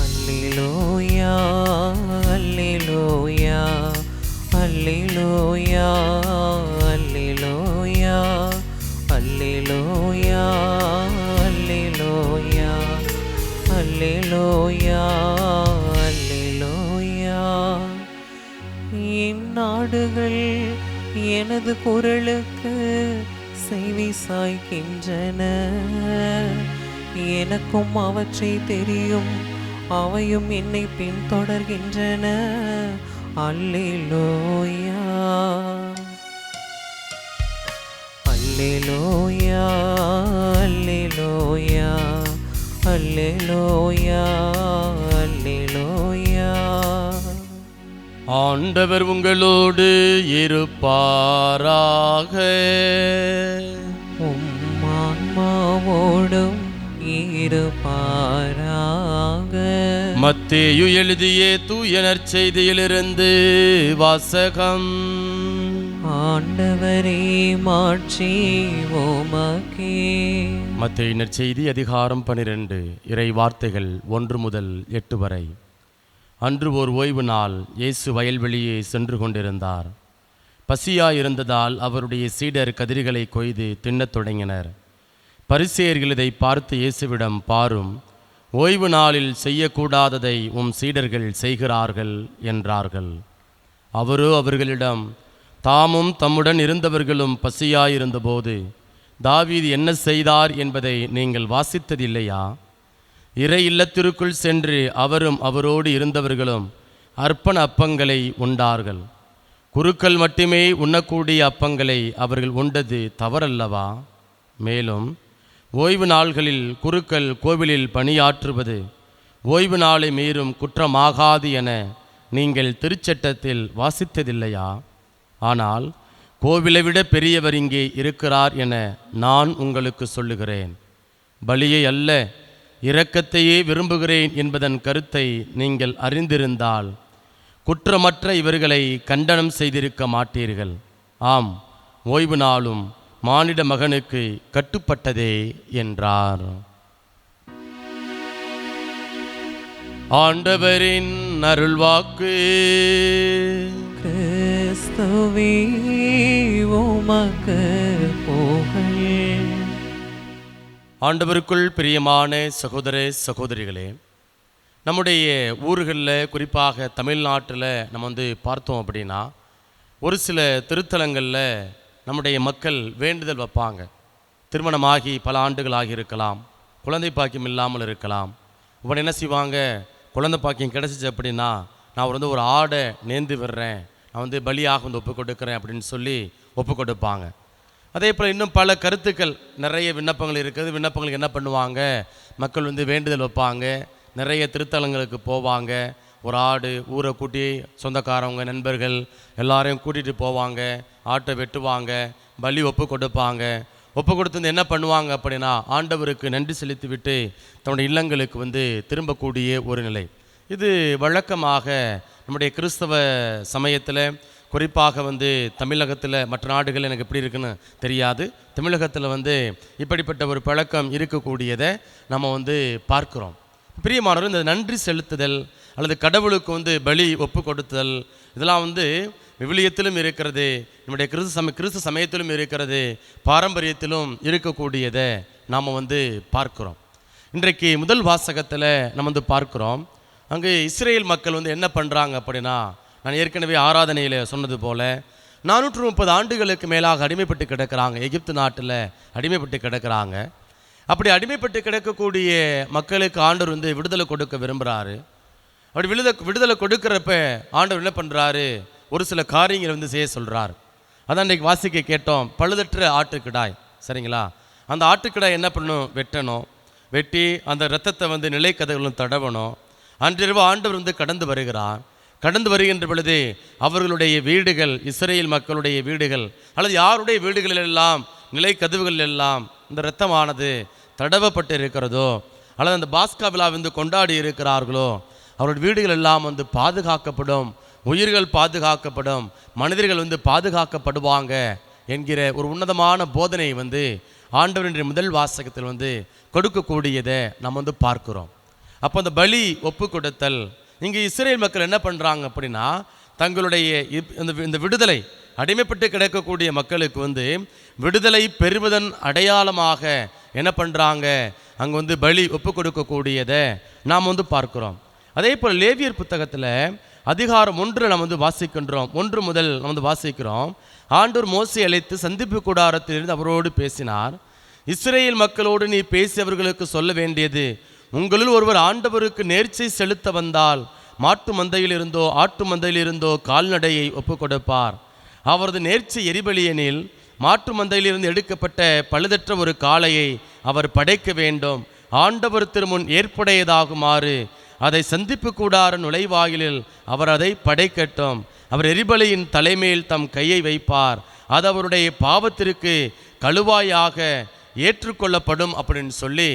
அல்லேலூயா, அல்லேலூயா, அல்லேலூயா, அல்லேலூயா, அல்லேலூயா, அல்லேலூயா, அல்லேலூயா, அல்லேலூயா. என் நாடுகள் எனது குரலுக்கு செவி சாய்க்கின்றன. எனக்கும் அவற்றை தெரியும், அவையும் என்னை பின்தொடர்கின்றன. அல்லேலூயா, அல்லேலூயா, அல்லேலூயா, அல்லேலூயா, அல்லேலூயா. ஆண்டவர் உங்களோடு இருப்பாராக. ஆன்மாவோடும் இருப்பாராக. மத்தேயு எழுதிய தூய நற்செய்தியிலிருந்து வாசகம். ஆண்டவரே மாட்சி உமக்கே. மத்தேயு நற்செய்தி அதிகாரம் 12 இறை வார்த்தைகள் 1 முதல் 8 வரை. அன்று ஓர் ஓய்வு நாள். இயேசு வயல்வெளியே சென்று கொண்டிருந்தார். பசியாயிருந்ததால் அவருடைய சீடர் கதிர்களை கொய்து தின்னத் தொடங்கினர். பரிசேயர்கள் இதை பார்த்து இயேசுவிடம், பாரும், ஓய்வு நாளில் செய்யக்கூடாததை உம் சீடர்கள் செய்கிறார்கள் என்றார்கள். அவரோ அவர்களிடம், தாமும் தம்முடன் இருந்தவர்களும் பசியாயிருந்தபோது தாவீது என்ன செய்தார் என்பதை நீங்கள் வாசித்ததில்லையா? இறை இல்லத்திற்குள் சென்று அவரும் அவரோடு இருந்தவர்களும் அர்ப்பண அப்பங்களை உண்டார்கள். குருக்கள் மட்டுமே உண்ணக்கூடிய அப்பங்களை அவர்கள் உண்டது தவறல்லவா? மேலும் ஓய்வு நாள்களில் குருக்கள் கோவிலில் பணியாற்றுவது ஓய்வு நாளை மீறும் குற்றமாகாது என நீங்கள் திருச்சட்டத்தில் வாசித்ததில்லையா? ஆனால் கோவிலை விட பெரியவர் இங்கே இருக்கிறார் என நான் உங்களுக்கு சொல்லுகிறேன். பலியை அல்ல, இரக்கத்தையே விரும்புகிறேன் என்பதன் கருத்தை நீங்கள் அறிந்திருந்தால் குற்றமற்ற இவர்களை கண்டனம் செய்திருக்க மாட்டீர்கள். ஆம், ஓய்வு நாளும் மானிட மகனுக்கு கட்டுப்பட்டதே என்றார். ஆண்டவரின் அருள்வாக்கு. கிறிஸ்துவே உமக்கு புகழ். ஆண்டவருக்குள் பிரியமான சகோதர சகோதரிகளே, நம்முடைய ஊர்களில், குறிப்பாக தமிழ்நாட்டில் நம்ம பார்த்தோம் அப்படின்னா, ஒரு சில திருத்தலங்களில் நம்முடைய மக்கள் வேண்டுதல் வைப்பாங்க. திருமணமாகி பல ஆண்டுகள் ஆகியிருக்கலாம், குழந்தை பாக்கியம் இல்லாமல் இருக்கலாம். உடனே என்ன செய்வாங்க, குழந்தை பாக்கியம் கிடச்சிச்சு அப்படின்னா நான் ஒரு ஆடை நேர்ந்து விடுறேன், நான் பலியாக ஒப்பு கொடுக்குறேன் அப்படின்னு சொல்லி ஒப்பு கொடுப்பாங்க. அதே போல் இன்னும் பல கருத்துக்கள், நிறைய விண்ணப்பங்கள் இருக்குது. விண்ணப்பங்களுக்கு என்ன பண்ணுவாங்க, மக்கள் வேண்டுதல் வைப்பாங்க, நிறைய திருத்தலங்களுக்கு போவாங்க. ஒரு ஆடு, ஊரை கூட்டி சொந்தக்காரவங்க நண்பர்கள் எல்லாரையும் கூட்டிகிட்டு போவாங்க, ஆட்டை வெட்டுவாங்க, பலி ஒப்பு கொடுப்பாங்க. ஒப்பு கொடுத்து என்ன பண்ணுவாங்க அப்படின்னா, ஆண்டவருக்கு நன்றி செலுத்தி விட்டு தன்னுடைய இல்லங்களுக்கு திரும்பக்கூடிய ஒரு நிலை. இது வழக்கமாக நம்முடைய கிறிஸ்தவ சமயத்தில், குறிப்பாக தமிழகத்தில், மற்ற நாடுகள் எனக்கு எப்படி இருக்குன்னு தெரியாது, தமிழகத்தில் இப்படிப்பட்ட ஒரு பழக்கம் இருக்கக்கூடியதை நம்ம பார்க்குறோம். பிரியமானவர், இந்த நன்றி செலுத்துதல் அல்லது கடவுளுக்கு பலி ஒப்பு கொடுத்தல், இதெல்லாம் விவிலியத்திலும் இருக்கிறது, நம்முடைய கிறிஸ்து சமயத்திலும் இருக்கிறது, பாரம்பரியத்திலும் இருக்கக்கூடியதை நாம் பார்க்குறோம். இன்றைக்கு முதல் வாசகத்தில் நம்ம பார்க்குறோம், அங்கே இஸ்ரேல் மக்கள் என்ன பண்ணுறாங்க அப்படின்னா, நான் ஏற்கனவே ஆராதனையில் சொன்னது போல் 430 ஆண்டுகளுக்கு மேலாக அடிமைப்பட்டு கிடக்கிறாங்க. எகிப்து நாட்டில் அடிமைப்பட்டு கிடக்கிறாங்க. அப்படி அடிமைப்பட்டு கிடக்கக்கூடிய மக்களுக்கு ஆண்டவர் விடுதலை கொடுக்க விரும்புகிறாரு. அப்படி விடுதலை கொடுக்குறப்ப ஆண்டவர் என்ன பண்ணுறாரு, ஒரு சில காரியங்களை செய்ய சொல்கிறார். அதான் இன்றைக்கு வாசிக்க கேட்டோம், பழுதற்ற ஆட்டுக்கிடாய். சரிங்களா? அந்த ஆட்டுக்கிடாய் என்ன பண்ணணும், வெட்டணும். வெட்டி அந்த இரத்தத்தை நிலைக்கதைகளும் தடவணும். அன்றிரவு ஆண்டவர் கடந்து வருகிறார். கடந்து வருகின்ற பொழுது அவர்களுடைய வீடுகள், இஸ்ரேல் மக்களுடைய வீடுகள் அல்லது யாருடைய வீடுகளிலெல்லாம், நிலை கதவுகள் எல்லாம் இந்த இரத்தமானது தடவப்பட்டு இருக்கிறதோ, அல்லது அந்த பாஸ்கா விழா கொண்டாடி இருக்கிறார்களோ, அவருடைய வீடுகள் எல்லாம் பாதுகாக்கப்படும், உயிர்கள் பாதுகாக்கப்படும், மனிதர்கள் பாதுகாக்கப்படுவாங்க என்கிற ஒரு உன்னதமான போதனை ஆண்டவரின் முதல் வாசகத்தில் கொடுக்கக்கூடியதை நம்ம பார்க்குறோம். அப்போ அந்த பலி ஒப்பு கொடுத்தல், இங்கே இஸ்ரேல் மக்கள் என்ன பண்ணுறாங்க அப்படின்னா, தங்களுடைய இந்த விடுதலை, அடிமைப்பட்டு கிடக்கக்கூடிய மக்களுக்கு விடுதலை பெறுவதன் அடையாளமாக என்ன பண்ணுறாங்க, அங்கே பலி ஒப்பு கொடுக்கக்கூடியதை நாம் பார்க்குறோம். அதே போல் லேவியர் புத்தகத்தில் அதிகாரம் 1 நம்ம வாசிக்கின்றோம். 1 முதல் நம்ம வாசிக்கிறோம். ஆண்டவர் மோசே அழைத்து சந்திப்பு கூடாரத்திலிருந்து அவரோடு பேசினார். இஸ்ரேல் மக்களோடு நீ பேசியவர்களுக்கு சொல்ல வேண்டியது, உங்களில் ஒருவர் ஆண்டவருக்கு நேர்ச்சை செலுத்த வந்தால் மாட்டு மந்தையிலிருந்தோ ஆட்டு மந்தையிலிருந்தோ கால்நடையை ஒப்பு கொடுப்பார். அவரது நேர்ச்சை எரிபலியெனில் மாட்டு மந்தையிலிருந்து எடுக்கப்பட்ட பழுதற்ற ஒரு காளையை அவர் படைக்க வேண்டும். ஆண்டவர் திருமுன் ஏற்புடையதாகுமாறு அதை சந்திப்பு கூடார நுழைவாயிலில் அவர் அதை படைக்கட்டும். அவர் எரிபலியின் தலைமையில் தம் கையை வைப்பார். அது அவருடைய பாவத்திற்கு கழுவாயாக ஏற்றுக்கொள்ளப்படும் அப்படின்னு சொல்லி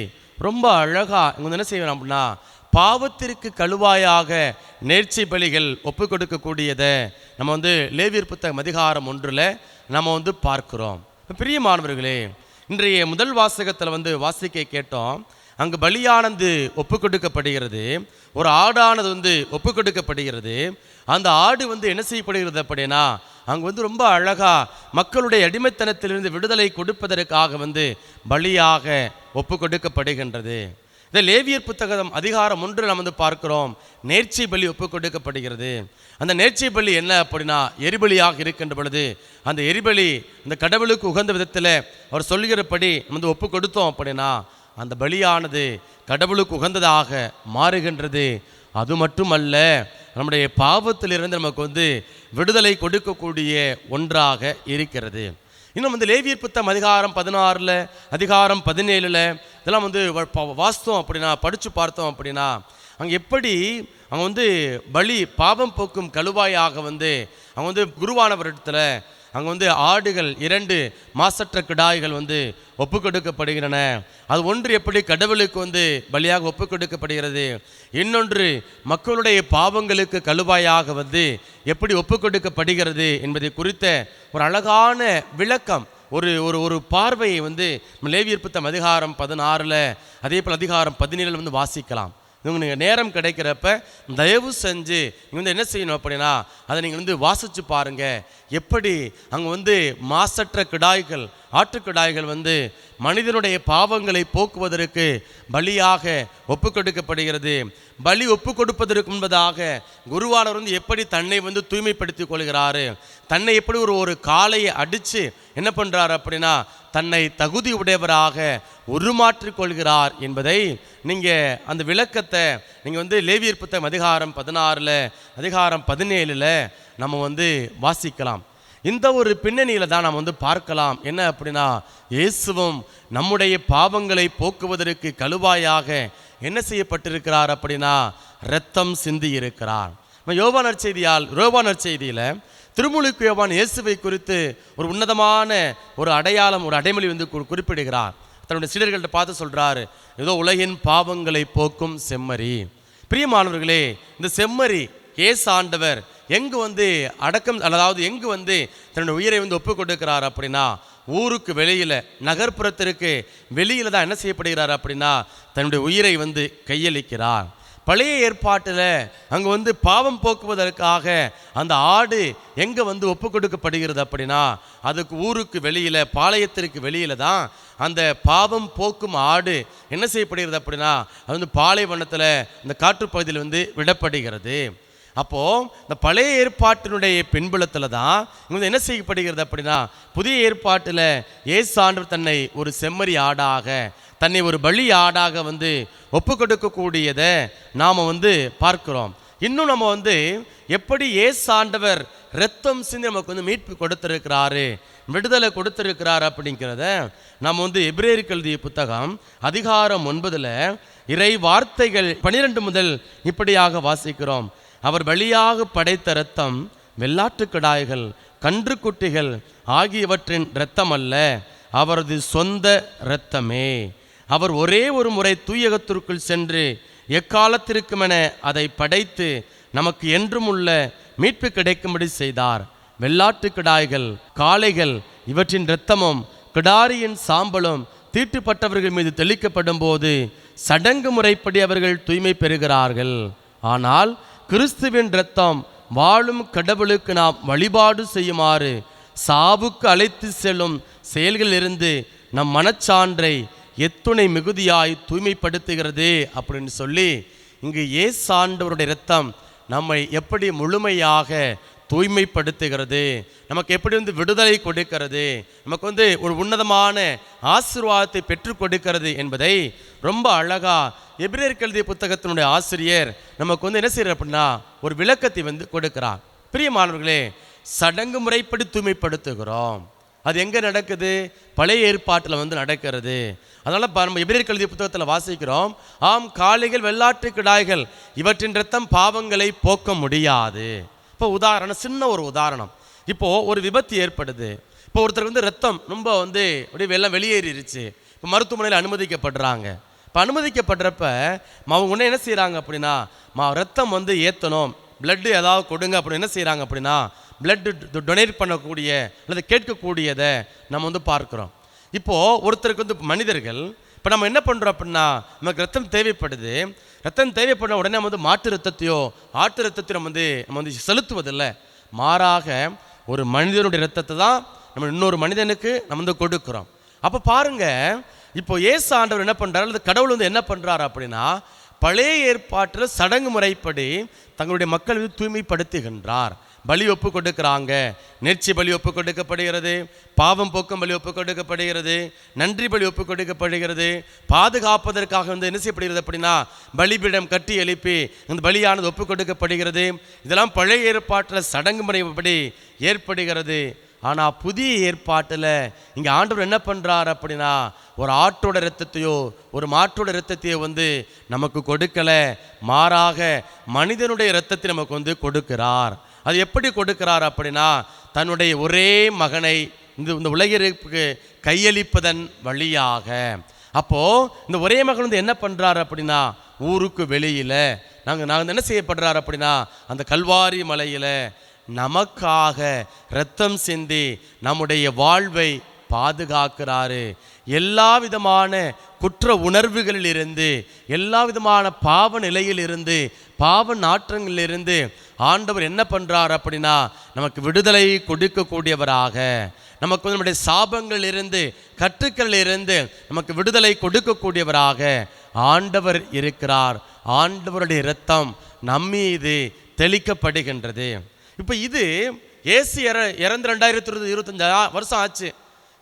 ரொம்ப அழகாக இங்கே வந்து என்ன செய்யணும் அப்படின்னா, பாவத்திற்கு கழுவாயாக நேர்ச்சை பலிகள் ஒப்பு கொடுக்கக்கூடியதை நம்ம வந்து லேவியர் புத்தகம் அதிகாரம் 1 நம்ம வந்து பார்க்கிறோம். பிரியமானவர்களே, இன்றைய முதல் வாசகத்தில் வந்து வாசிக்க கேட்டோம். அங்கு பலியானது ஒப்பு கொடுக்கப்படுகிறது, ஒரு ஆடானது வந்து ஒப்பு கொடுக்கப்படுகிறது. அந்த ஆடு வந்து என்ன செய்யப்படுகிறது அப்படின்னா, அங்கே வந்து ரொம்ப அழகாக மக்களுடைய அடிமைத்தனத்திலிருந்து விடுதலை கொடுப்பதற்காக வந்து பலியாக ஒப்பு கொடுக்கப்படுகின்றது. இந்த லேவியர் புத்தகம் அதிகாரம் 1 நம்ம வந்து பார்க்கிறோம், நேர்ச்சை பலி ஒப்பு கொடுக்கப்படுகிறது. அந்த நேர்ச்சை பலி என்ன அப்படின்னா, எரிபலியாக இருக்கின்ற பொழுது அந்த எரிபலி இந்த கடவுளுக்கு உகந்த விதத்தில் அவர் சொல்லுகிறபடி நம்ம வந்து ஒப்பு கொடுத்தோம் அப்படின்னா அந்த பலியானது கடவுளுக்கு உகந்ததாக மாறுகின்றது. அது மட்டுமல்ல, நம்முடைய பாவத்திலிருந்து நமக்கு வந்து விடுதலை கொடுக்கக்கூடிய ஒன்றாக இருக்கிறது. இன்னும் வந்து லேவியர் புத்தகம் அதிகாரம் 16 அதிகாரம் 17 இதெல்லாம் வந்து வாஸ்தவம் அப்படின்னா, படித்து பார்த்தோம் அப்படின்னா, அங்கே எப்படி அங்கே வந்து பலி பாவம் போக்கும் கழுவாயாக வந்து அவங்க வந்து குருவானவரிடத்தில் அங்கே வந்து ஆடுகள் 2 மாசற்ற கிடாய்கள் வந்து ஒப்பு கொடுக்கப்படுகின்றன. அது ஒன்று எப்படி கடவுளுக்கு வந்து பலியாக ஒப்பு கொடுக்கப்படுகிறது, இன்னொன்று மக்களுடைய பாவங்களுக்கு கழுவாயாக வந்து எப்படி ஒப்பு கொடுக்கப்படுகிறது என்பதை குறித்த ஒரு அழகான விளக்கம், ஒரு ஒரு ஒரு பார்வையை வந்து லேவியர் புத்தகம் அதிகாரம் 16 அதே போல் அதிகாரம் 17 வந்து வாசிக்கலாம். நீங்கள் நேரம் கிடைக்கிறப்ப தயவு செஞ்சு நீங்கள் வந்து என்ன செய்யணும் அப்படின்னா, அதை நீங்கள் வந்து வாசித்து பாருங்கள். எப்படி அங்கே வந்து மாசற்ற கிடாய்கள், ஆட்டுக்கிடாய்கள் வந்து மனிதனுடைய பாவங்களை போக்குவதற்கு பலியாக ஒப்பு கொடுக்கப்படுகிறது. பலி ஒப்பு கொடுப்பதற்கு முன்பதாக குருவானவர் வந்து எப்படி தன்னை வந்து தூய்மைப்படுத்தி கொள்கிறாரு, தன்னை எப்படி ஒரு காளையை அடித்து என்ன பண்ணுறாரு அப்படின்னா தன்னை தகுதி உடையவராக உருமாற்றிக் கொள்கிறார் என்பதை நீங்கள் அந்த விளக்கத்தை நீங்கள் வந்து லேவியர் புத்தகம் அதிகாரம் 16 அதிகாரம் 17 நம்ம வந்து வாசிக்கலாம். இந்த ஒரு பின்னணியில் தான் நாம் வந்து பார்க்கலாம். என்ன அப்படின்னா, இயேசுவும் நம்முடைய பாவங்களை போக்குவதற்கு கழுவாயாக என்ன செய்யப்பட்டிருக்கிறார் அப்படின்னா, இரத்தம் சிந்தி இருக்கிறார். யோவான் நற்செய்தியில் திருமுழுக்கு யோவான் இயேசுவை குறித்து ஒரு உன்னதமான ஒரு அடையாளம், ஒரு அடைமொழி வந்து குறிப்பிடுகிறார். தன்னுடைய சீடர்கள்ட்ட பார்த்து சொல்கிறாரு, ஏதோ உலகின் பாவங்களை போக்கும் செம்மறி. பிரியமானவர்களே, இந்த செம்மறி இயேசு ஆண்டவர் எங்கு வந்து அடக்கம், அதாவது எங்கு வந்து தன்னுடைய உயிரை வந்து ஒப்பு கொடுக்கிறார் அப்படின்னா, ஊருக்கு வெளியில், நகர்ப்புறத்திற்கு வெளியில் தான் என்ன செய்யப்படுகிறார் அப்படின்னா தன்னுடைய உயிரை வந்து கையளிக்கிறார். பழைய ஏற்பாட்டில் அங்கே வந்து பாவம் போக்குவதற்காக அந்த ஆடு எங்கே வந்து ஒப்பு கொடுக்கப்படுகிறது அப்படின்னா, அதுக்கு ஊருக்கு வெளியில், பாளையத்திற்கு வெளியில் தான் அந்த பாவம் போக்கும் ஆடு என்ன செய்யப்படுகிறது அப்படின்னா, அது வந்து பாலைவனத்தில் இந்த காற்றுப்பகுதியில் வந்து விடப்படுகிறது. அப்போது இந்த பழைய ஏற்பாட்டினுடைய பின்புலத்தில் தான் இங்கே என்ன செய்யப்படுகிறது அப்படின்னா, புதிய ஏற்பாட்டில் இயேசு ஆண்டவர் தன்னை ஒரு செம்மறி ஆடாக, தன்னை ஒரு பலி ஆடாக வந்து ஒப்பு கொடுக்கக்கூடியதை நாம் வந்து பார்க்கிறோம். இன்னும் நம்ம வந்து எப்படி இயேசு ஆண்டவர் இரத்தம் சிந்தி நமக்கு வந்து மீட்பு கொடுத்திருக்கிறாரு, விடுதலை கொடுத்திருக்கிறார் அப்படிங்கிறத நாம் வந்து எபிரேயருக்கு எழுதிய புத்தகம் அதிகாரம் 9 இறை வார்த்தைகள் 12 முதல் இப்படியாக வாசிக்கிறோம். அவர் பலியாக படைத்த இரத்தம் வெள்ளாட்டுக்கிடாய்கள், கன்றுக்குட்டிகள் ஆகியவற்றின் இரத்தம் அல்ல, அவரது சொந்த இரத்தமே. அவர் ஒரே ஒரு முறை தூயகத்திற்குள் சென்று எக்காலத்திற்குமென அதை படைத்து நமக்கு என்றும் உள்ள மீட்பு கிடைக்கும்படி செய்தார். வெள்ளாட்டுக்கிடாய்கள், காளைகள் இவற்றின் இரத்தமும் கிடாரியின் சாம்பலும் தீட்டுப்பட்டவர்கள் மீது தெளிக்கப்படும் போது சடங்கு முறைப்படி அவர்கள் தூய்மை பெறுகிறார்கள். ஆனால் கிறிஸ்துவின் இரத்தம் வாழும் கடவுளுக்கு நாம் வழிபாடு செய்யுமாறு சாவுக்கு அழைத்து செல்லும் செயல்களிலிருந்து நம் மனச்சான்றை எத்துணை மிகுதியாய் தூய்மைப்படுத்துகிறது அப்படின்னு சொல்லி இங்கு இயேசு ஆண்டவருடைய இரத்தம் நம்மை எப்படி முழுமையாக தூய்மைப்படுத்துகிறது, நமக்கு எப்படி வந்து விடுதலை கொடுக்கிறது, நமக்கு வந்து ஒரு உன்னதமான ஆசீர்வாதத்தை பெற்றுக் கொடுக்கிறது என்பதை ரொம்ப அழகாக எபிரேயருக்கு எழுதிய புத்தகத்தினுடைய ஆசிரியர் நமக்கு வந்து என்ன செய்கிறார் அப்படின்னா ஒரு விளக்கத்தை வந்து கொடுக்கிறார். பிரியமானவர்களே, சடங்கு முறைப்படி தூய்மைப்படுத்துகிறோம். அது எங்கே நடக்குது? பழைய ஏற்பாட்டில் வந்து நடக்கிறது. அதனால் நம்ம எபிரேயருக்கு எழுதிய புத்தகத்தில் வாசிக்கிறோம், ஆம், காளைகள், வெள்ளாட்டு கிடாய்கள் இவற்றின் இரத்தம் பாவங்களை போக்க முடியாது. இப்போ உதாரணம், சின்ன ஒரு உதாரணம். இப்போது ஒரு விபத்து ஏற்படுது. இப்போ ஒருத்தருக்கு வந்து ரத்தம் ரொம்ப வந்து அப்படியே வெள்ளம் வெளியேறிடுச்சு. இப்போ மருத்துவமனையில் அனுமதிக்கப்படுறாங்க. இப்போ அனுமதிக்கப்படுறப்ப அவங்க உடனே என்ன செய்கிறாங்க அப்படின்னா, ரத்தம் வந்து ஏற்றணும், பிளட்டு ஏதாவது கொடுங்க அப்படின்னு என்ன செய்கிறாங்க அப்படின்னா, பிளட்டு டொனேட் பண்ணக்கூடிய அல்லது கேட்கக்கூடியதை நம்ம வந்து பார்க்குறோம். இப்போது ஒருத்தருக்கு வந்து மனிதர்கள் இப்போ நம்ம என்ன பண்ணுறோம் அப்படின்னா, நமக்கு ரத்தம் தேவைப்படுது. ரத்தம் தேவைப்பட உடனே நம்ம வந்து மாட்டு ரத்தத்தையோ ஆட்டு ரத்தத்தையோ நம்ம வந்து செலுத்துவதில்லை. மாறாக ஒரு மனிதனுடைய ரத்தத்தை தான் நம்ம இன்னொரு மனிதனுக்கு நம்ம வந்து கொடுக்குறோம். அப்போ பாருங்கள், இப்போ இயேசு ஆண்டவர் என்ன பண்ணுறாரு அல்லது கடவுள் வந்து என்ன பண்ணுறாரு அப்படின்னா, பழைய ஏற்பாட்டில் சடங்கு முறைப்படி தங்களுடைய மக்கள் வந்து தூய்மைப்படுத்துகின்றார். பலி ஒப்பு கொடுக்குறாங்க, நெர்ச்சி பலி ஒப்பு கொடுக்கப்படுகிறது, பாவம் போக்கும் பலி ஒப்பு கொடுக்கப்படுகிறது, நன்றி பலி ஒப்பு கொடுக்கப்படுகிறது. பாதுகாப்பதற்காக வந்து என்ன செய்யப்படுகிறது அப்படின்னா, பலிபீடம் கட்டி எழுப்பி இந்த பலியானது ஒப்பு கொடுக்கப்படுகிறது. இதெல்லாம் பழைய ஏற்பாட்டில் சடங்கு முறைப்படி ஏற்படுகிறது. ஆனால் புதிய ஏற்பாட்டில் இங்கே ஆண்டவர் என்ன பண்ணுறார் அப்படின்னா, ஒரு ஆட்டோட இரத்தத்தையோ ஒரு மாட்டோட இரத்தத்தையோ வந்து நமக்கு கொடுக்கலை, மாறாக மனிதனுடைய இரத்தத்தை நமக்கு வந்து கொடுக்கிறார். அது எப்படி கொடுக்கிறார் அப்படின்னா, தன்னுடைய ஒரே மகனை இந்த உலகிற்கு கையளிப்பதன் வழியாக. அப்போது இந்த ஒரே மகன் வந்து என்ன பண்ணுறாரு அப்படின்னா, ஊருக்கு வெளியில் நாங்கள் என்ன செய்யப்படுறார் அப்படின்னா, அந்த கல்வாரி மலையில் நமக்காக இரத்தம் சிந்தி நம்முடைய வாழ்வை பாதுகாக்கிறாரு. எல்லா விதமான குற்ற உணர்வுகளிலிருந்து, எல்லா விதமான பாவ நிலையிலிருந்து, பாவ நாற்றங்களிலிருந்து ஆண்டவர் என்ன பண்ணுறார் அப்படின்னா, நமக்கு விடுதலை கொடுக்கக்கூடியவராக, நமக்கு நம்முடைய சாபங்களிலிருந்து கட்டுக்களிலிருந்து நமக்கு விடுதலை கொடுக்கக்கூடியவராக ஆண்டவர் இருக்கிறார். ஆண்டவருடைய இரத்தம் நம்மீது தெளிக்கப்படுகின்றது. இப்போ இது இயேசு இறந்து 2025 வருஷம் ஆச்சு.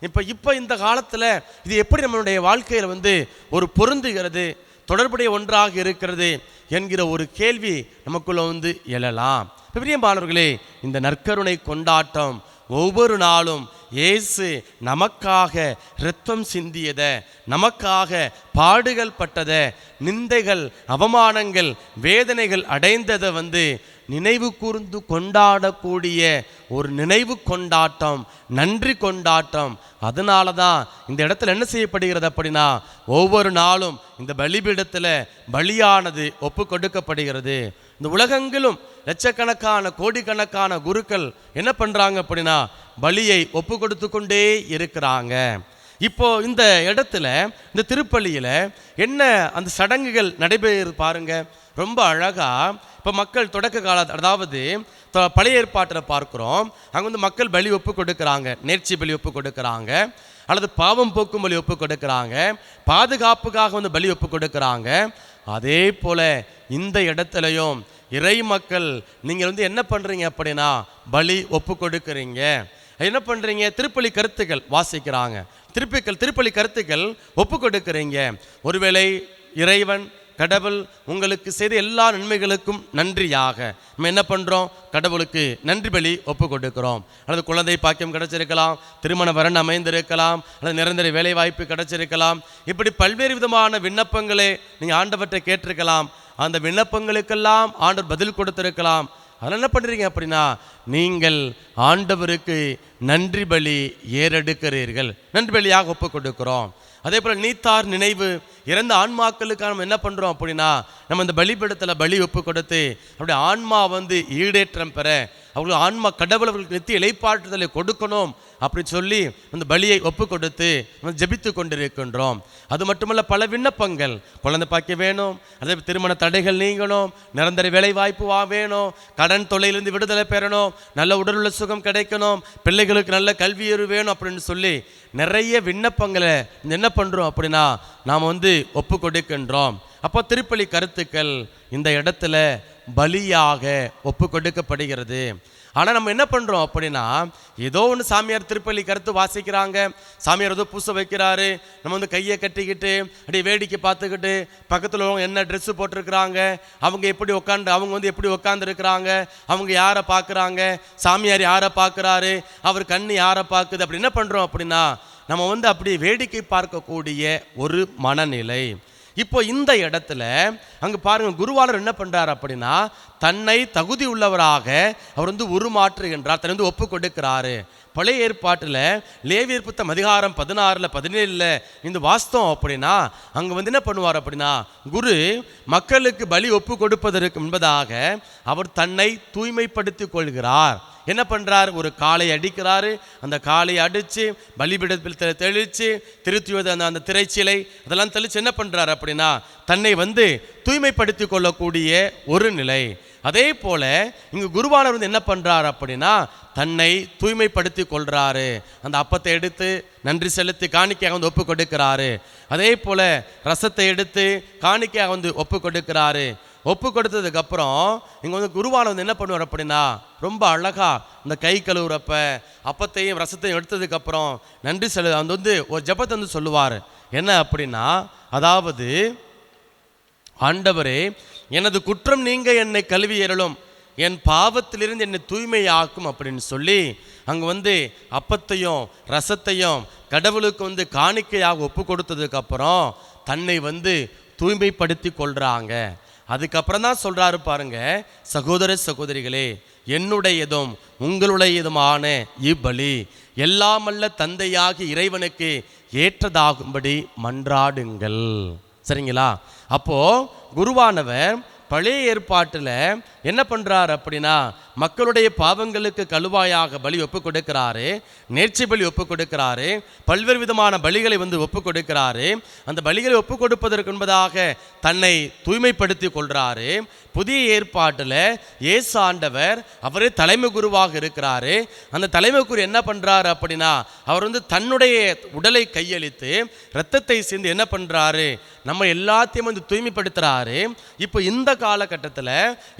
இப்போ இந்த காலத்தில் இது எப்படி நம்மளுடைய வாழ்க்கையில் வந்து ஒரு பொருந்துகிறது, தொடர்புடைய ஒன்றாக இருக்கிறது என்கிற ஒரு கேள்வி நமக்குள்ள வந்து எழலாம். பிரியமானவர்களே, இந்த நற்கருணை கொண்டாட்டம் ஒவ்வொரு நாளும் இயேசு நமக்காக இரத்தம் சிந்தியதை, நமக்காக பாடுகள் பட்டதை, நிந்தைகள் அவமானங்கள் வேதனைகள் அடைந்ததை வந்து நினைவு கூர்ந்து கொண்டாடக்கூடிய ஒரு நினைவு கொண்டாட்டம், நன்றி கொண்டாட்டம். அதனால தான் இந்த இடத்துல என்ன செய்யப்படுகிறது அப்படின்னா, ஒவ்வொரு நாளும் இந்த பலிபீடத்தில் பலியானது ஒப்பு கொடுக்கப்படுகிறது. இந்த உலகெங்கிலும் லட்சக்கணக்கான கோடிக்கணக்கான குருக்கள் என்ன பண்ணுறாங்க அப்படின்னா, பலியை ஒப்பு கொடுத்து கொண்டே இருக்கிறாங்க. இப்போ இந்த இடத்துல இந்த திருப்பலியில் என்ன அந்த சடங்குகள் நடைபெறுது பாருங்க, ரொம்ப அழகா. இப்போ மக்கள் தொடக்க கால, அதாவது பழைய ஏற்பாட்டில் பார்க்குறோம், அங்கே வந்து மக்கள் பலி ஒப்பு கொடுக்குறாங்க, நேர்ச்சி பலி ஒப்பு கொடுக்குறாங்க, அல்லது பாவம் போக்கும் பலி ஒப்பு கொடுக்குறாங்க, பாதுகாப்புக்காக வந்து பலி ஒப்பு கொடுக்குறாங்க. அதே போல் இந்த இடத்துலையும் இறை மக்கள் நீங்கள் வந்து என்ன பண்ணுறீங்க அப்படின்னா, பலி ஒப்பு கொடுக்குறீங்க. என்ன பண்ணுறீங்க? திருப்பலி கருத்துக்கள் வாசிக்கிறாங்க, திருப்பலி கருத்துக்கள் ஒப்பு கொடுக்குறீங்க. ஒருவேளை இறைவன் கடவுள் உங்களுக்கு செய்த எல்லா நன்மைகளுக்கும் நன்றியாக நம்ம என்ன பண்ணுறோம்? கடவுளுக்கு நன்றி பலி ஒப்பு கொடுக்குறோம். அல்லது குழந்தை பாக்கியம் கிடைச்சிருக்கலாம், திருமண வரன் அமைந்திருக்கலாம், அல்லது நிரந்தர வேலை வாய்ப்பு கிடைச்சிருக்கலாம். இப்படி பல்வேறு விதமான விண்ணப்பங்களை நீங்கள் ஆண்டவற்றை கேட்டிருக்கலாம். அந்த விண்ணப்பங்களுக்கெல்லாம் ஆண்டவர் பதில் கொடுத்திருக்கலாம். அதனால் என்ன பண்ணுறீங்க அப்படின்னா, நீங்கள் ஆண்டவருக்கு நன்றி பலி ஏறெடுக்கிறீர்கள், நன்றி பலியாக ஒப்பு கொடுக்குறோம். அதே போல் நீத்தார் நினைவு, இறந்த ஆன்மாக்களுக்காக நம்ம என்ன பண்ணுறோம் அப்படின்னா, நம்ம இந்த பலிபீடத்தில் பலி ஒப்பு கொடுத்து அப்படியே ஆன்மா வந்து ஈடேற்றம் பெற, அவங்களுக்கு ஆன்மா கடவுள் அவர்களுக்கு நித்திய இளைப்பாற்றுதலை கொடுக்கணும் அப்படின்னு சொல்லி அந்த பலியை ஒப்பு கொடுத்து நம்ம ஜெபித்து கொண்டிருக்கின்றோம். அது மட்டுமல்ல, பல விண்ணப்பங்கள், குழந்தை பாக்கியம் வேணும், அதே திருமண தடைகள் நீங்கணும், நிரந்தர வேலை வாய்ப்பு வேணும், கடன் தொல்லையிலிருந்து விடுதலை பெறணும், நல்ல உடலுள்ள சுகம் கிடைக்கணும், பிள்ளைகளுக்கு நல்ல கல்வியறிவு வேணும் அப்படின்னு சொல்லி நிறைய விண்ணப்பங்களை என்ன பண்ணுறோம் அப்படின்னா நாம் வந்து ஒப்பு கொடுக்கின்றோம். அப்போ திருப்பலி கருத்துக்கள் இந்த இடத்துல பலியாக ஒப்பு கொடுக்கப்படுகிறது. ஆனால் நம்ம என்ன பண்ணுறோம் அப்படின்னா, ஏதோ ஒன்று சாமியார் திருப்பலி கருத்து வாசிக்கிறாங்க, சாமியார் ஏதோ பூசை வைக்கிறாரு, நம்ம வந்து கையை கட்டிக்கிட்டு அப்படியே வேடிக்கை பார்த்துக்கிட்டு பக்கத்தில் உள்ளவங்க என்ன ட்ரெஸ்ஸு போட்டிருக்கிறாங்க, அவங்க வந்து எப்படி உட்காந்துருக்கிறாங்க, அவங்க யாரை பார்க்குறாங்க, சாமியார் யாரை பார்க்குறாரு, அவர் கண்ணு யாரை பார்க்குது, அப்படி என்ன பண்ணுறோம் அப்படின்னா நம்ம வந்து அப்படி வேடிக்கை பார்க்கக்கூடிய ஒரு மனநிலை. இப்போ இந்த இடத்துல அங்கே பாருங்கள், குருவாளர் என்ன பண்ணுறார் அப்படின்னா, தன்னை தகுதி உள்ளவராக அவர் வந்து உருமாற்றுகின்றார், தன்னை வந்து ஒப்பு கொடுக்கிறாரு. பழைய ஏற்பாட்டில் லேவியர் புத்தகம் அதிகாரம் 16 17 இந்த வாஸ்தவம் அப்படின்னா அங்கே வந்து என்ன பண்ணுவார் அப்படின்னா, குரு மக்களுக்கு பலி ஒப்பு கொடுப்பதற்கு முன்பதாக அவர் தன்னை தூய்மைப்படுத்திக் கொள்கிறார். என்ன பண்ணுறார்? ஒரு காளை அடிக்கிறாரு. அந்த காளையை அடித்து பலிபீடத்தில் தெளித்து திருத்துவது அந்த திரைச்சிலை அதெல்லாம் தெளித்து என்ன பண்ணுறாரு அப்படின்னா தன்னை வந்து தூய்மைப்படுத்தி கொள்ளக்கூடிய ஒரு நிலை. அதே போல் இங்கே குருவானவர் வந்து என்ன பண்ணுறாரு அப்படின்னா தன்னை தூய்மைப்படுத்தி கொள்கிறாரு. அந்த அப்பத்தை எடுத்து நன்றி செலுத்தி காணிக்கையாக வந்து ஒப்பு கொடுக்கிறாரு. அதே போல் ரசத்தை எடுத்து காணிக்கையாக வந்து ஒப்பு கொடுக்கிறாரு. ஒப்பு கொடுத்ததுக்கப்புறம் இங்கே வந்து குருவானவர் வந்து என்ன பண்ணுவார் அப்படின்னா ரொம்ப அழகாக இந்த கை கழுவுறப்ப அப்பத்தையும் ரசத்தையும் எடுத்ததுக்கப்புறம் நன்றி வந்து ஒரு ஜெபத்தை வந்து சொல்லுவார். என்ன அப்படின்னா, அதாவது ஆண்டவரே எனது குற்றம் நீங்க என்னை கழுவி எறலும், என் பாவத்திலிருந்து என்னை தூய்மையாக்கும் அப்படின்னு சொல்லி அங்கே வந்து அப்பத்தையும் ரசத்தையும் கடவுளுக்கு வந்து காணிக்கையாக ஒப்பு கொடுத்ததுக்கப்புறம் தன்னை வந்து தூய்மைப்படுத்தி கொள்கிறாங்க. அதுக்கப்புறம் தான் சொல்கிறாரு பாருங்க, சகோதர சகோதரிகளே என்னுடையதும் உங்களுடையதுமான இப்பலி எல்லாமல்ல தந்தையாகி இறைவனுக்கு ஏற்றதாகும்படி மன்றாடுங்கள். சரிங்களா? அப்போ குருவானவர் பழைய ஏற்பாட்டில் என்ன பண்ணுறாரு அப்படின்னா மக்களுடைய பாவங்களுக்கு கழுவாயாக பலி ஒப்பு கொடுக்கிறாரு, நேர்ச்சி பலி ஒப்பு கொடுக்கிறாரு, பல்வேறு விதமான பலிகளை வந்து ஒப்பு கொடுக்கிறாரு. அந்த பலிகளை ஒப்பு கொடுப்பதற்கு என்பதாக தன்னை தூய்மைப்படுத்தி கொள்கிறாரு. புதிய ஏற்பாட்டில் இயேசு ஆண்டவர் அவரே தலைமை குருவாக இருக்கிறாரு. அந்த தலைமை குரு என்ன பண்ணுறாரு அப்படின்னா அவர் வந்து தன்னுடைய உடலை கையளித்து இரத்தத்தை சேர்ந்து என்ன பண்ணுறாரு நம்ம எல்லாத்தையும் வந்து தூய்மைப்படுத்துகிறாரு. இப்போ இந்த காலகட்டத்தில்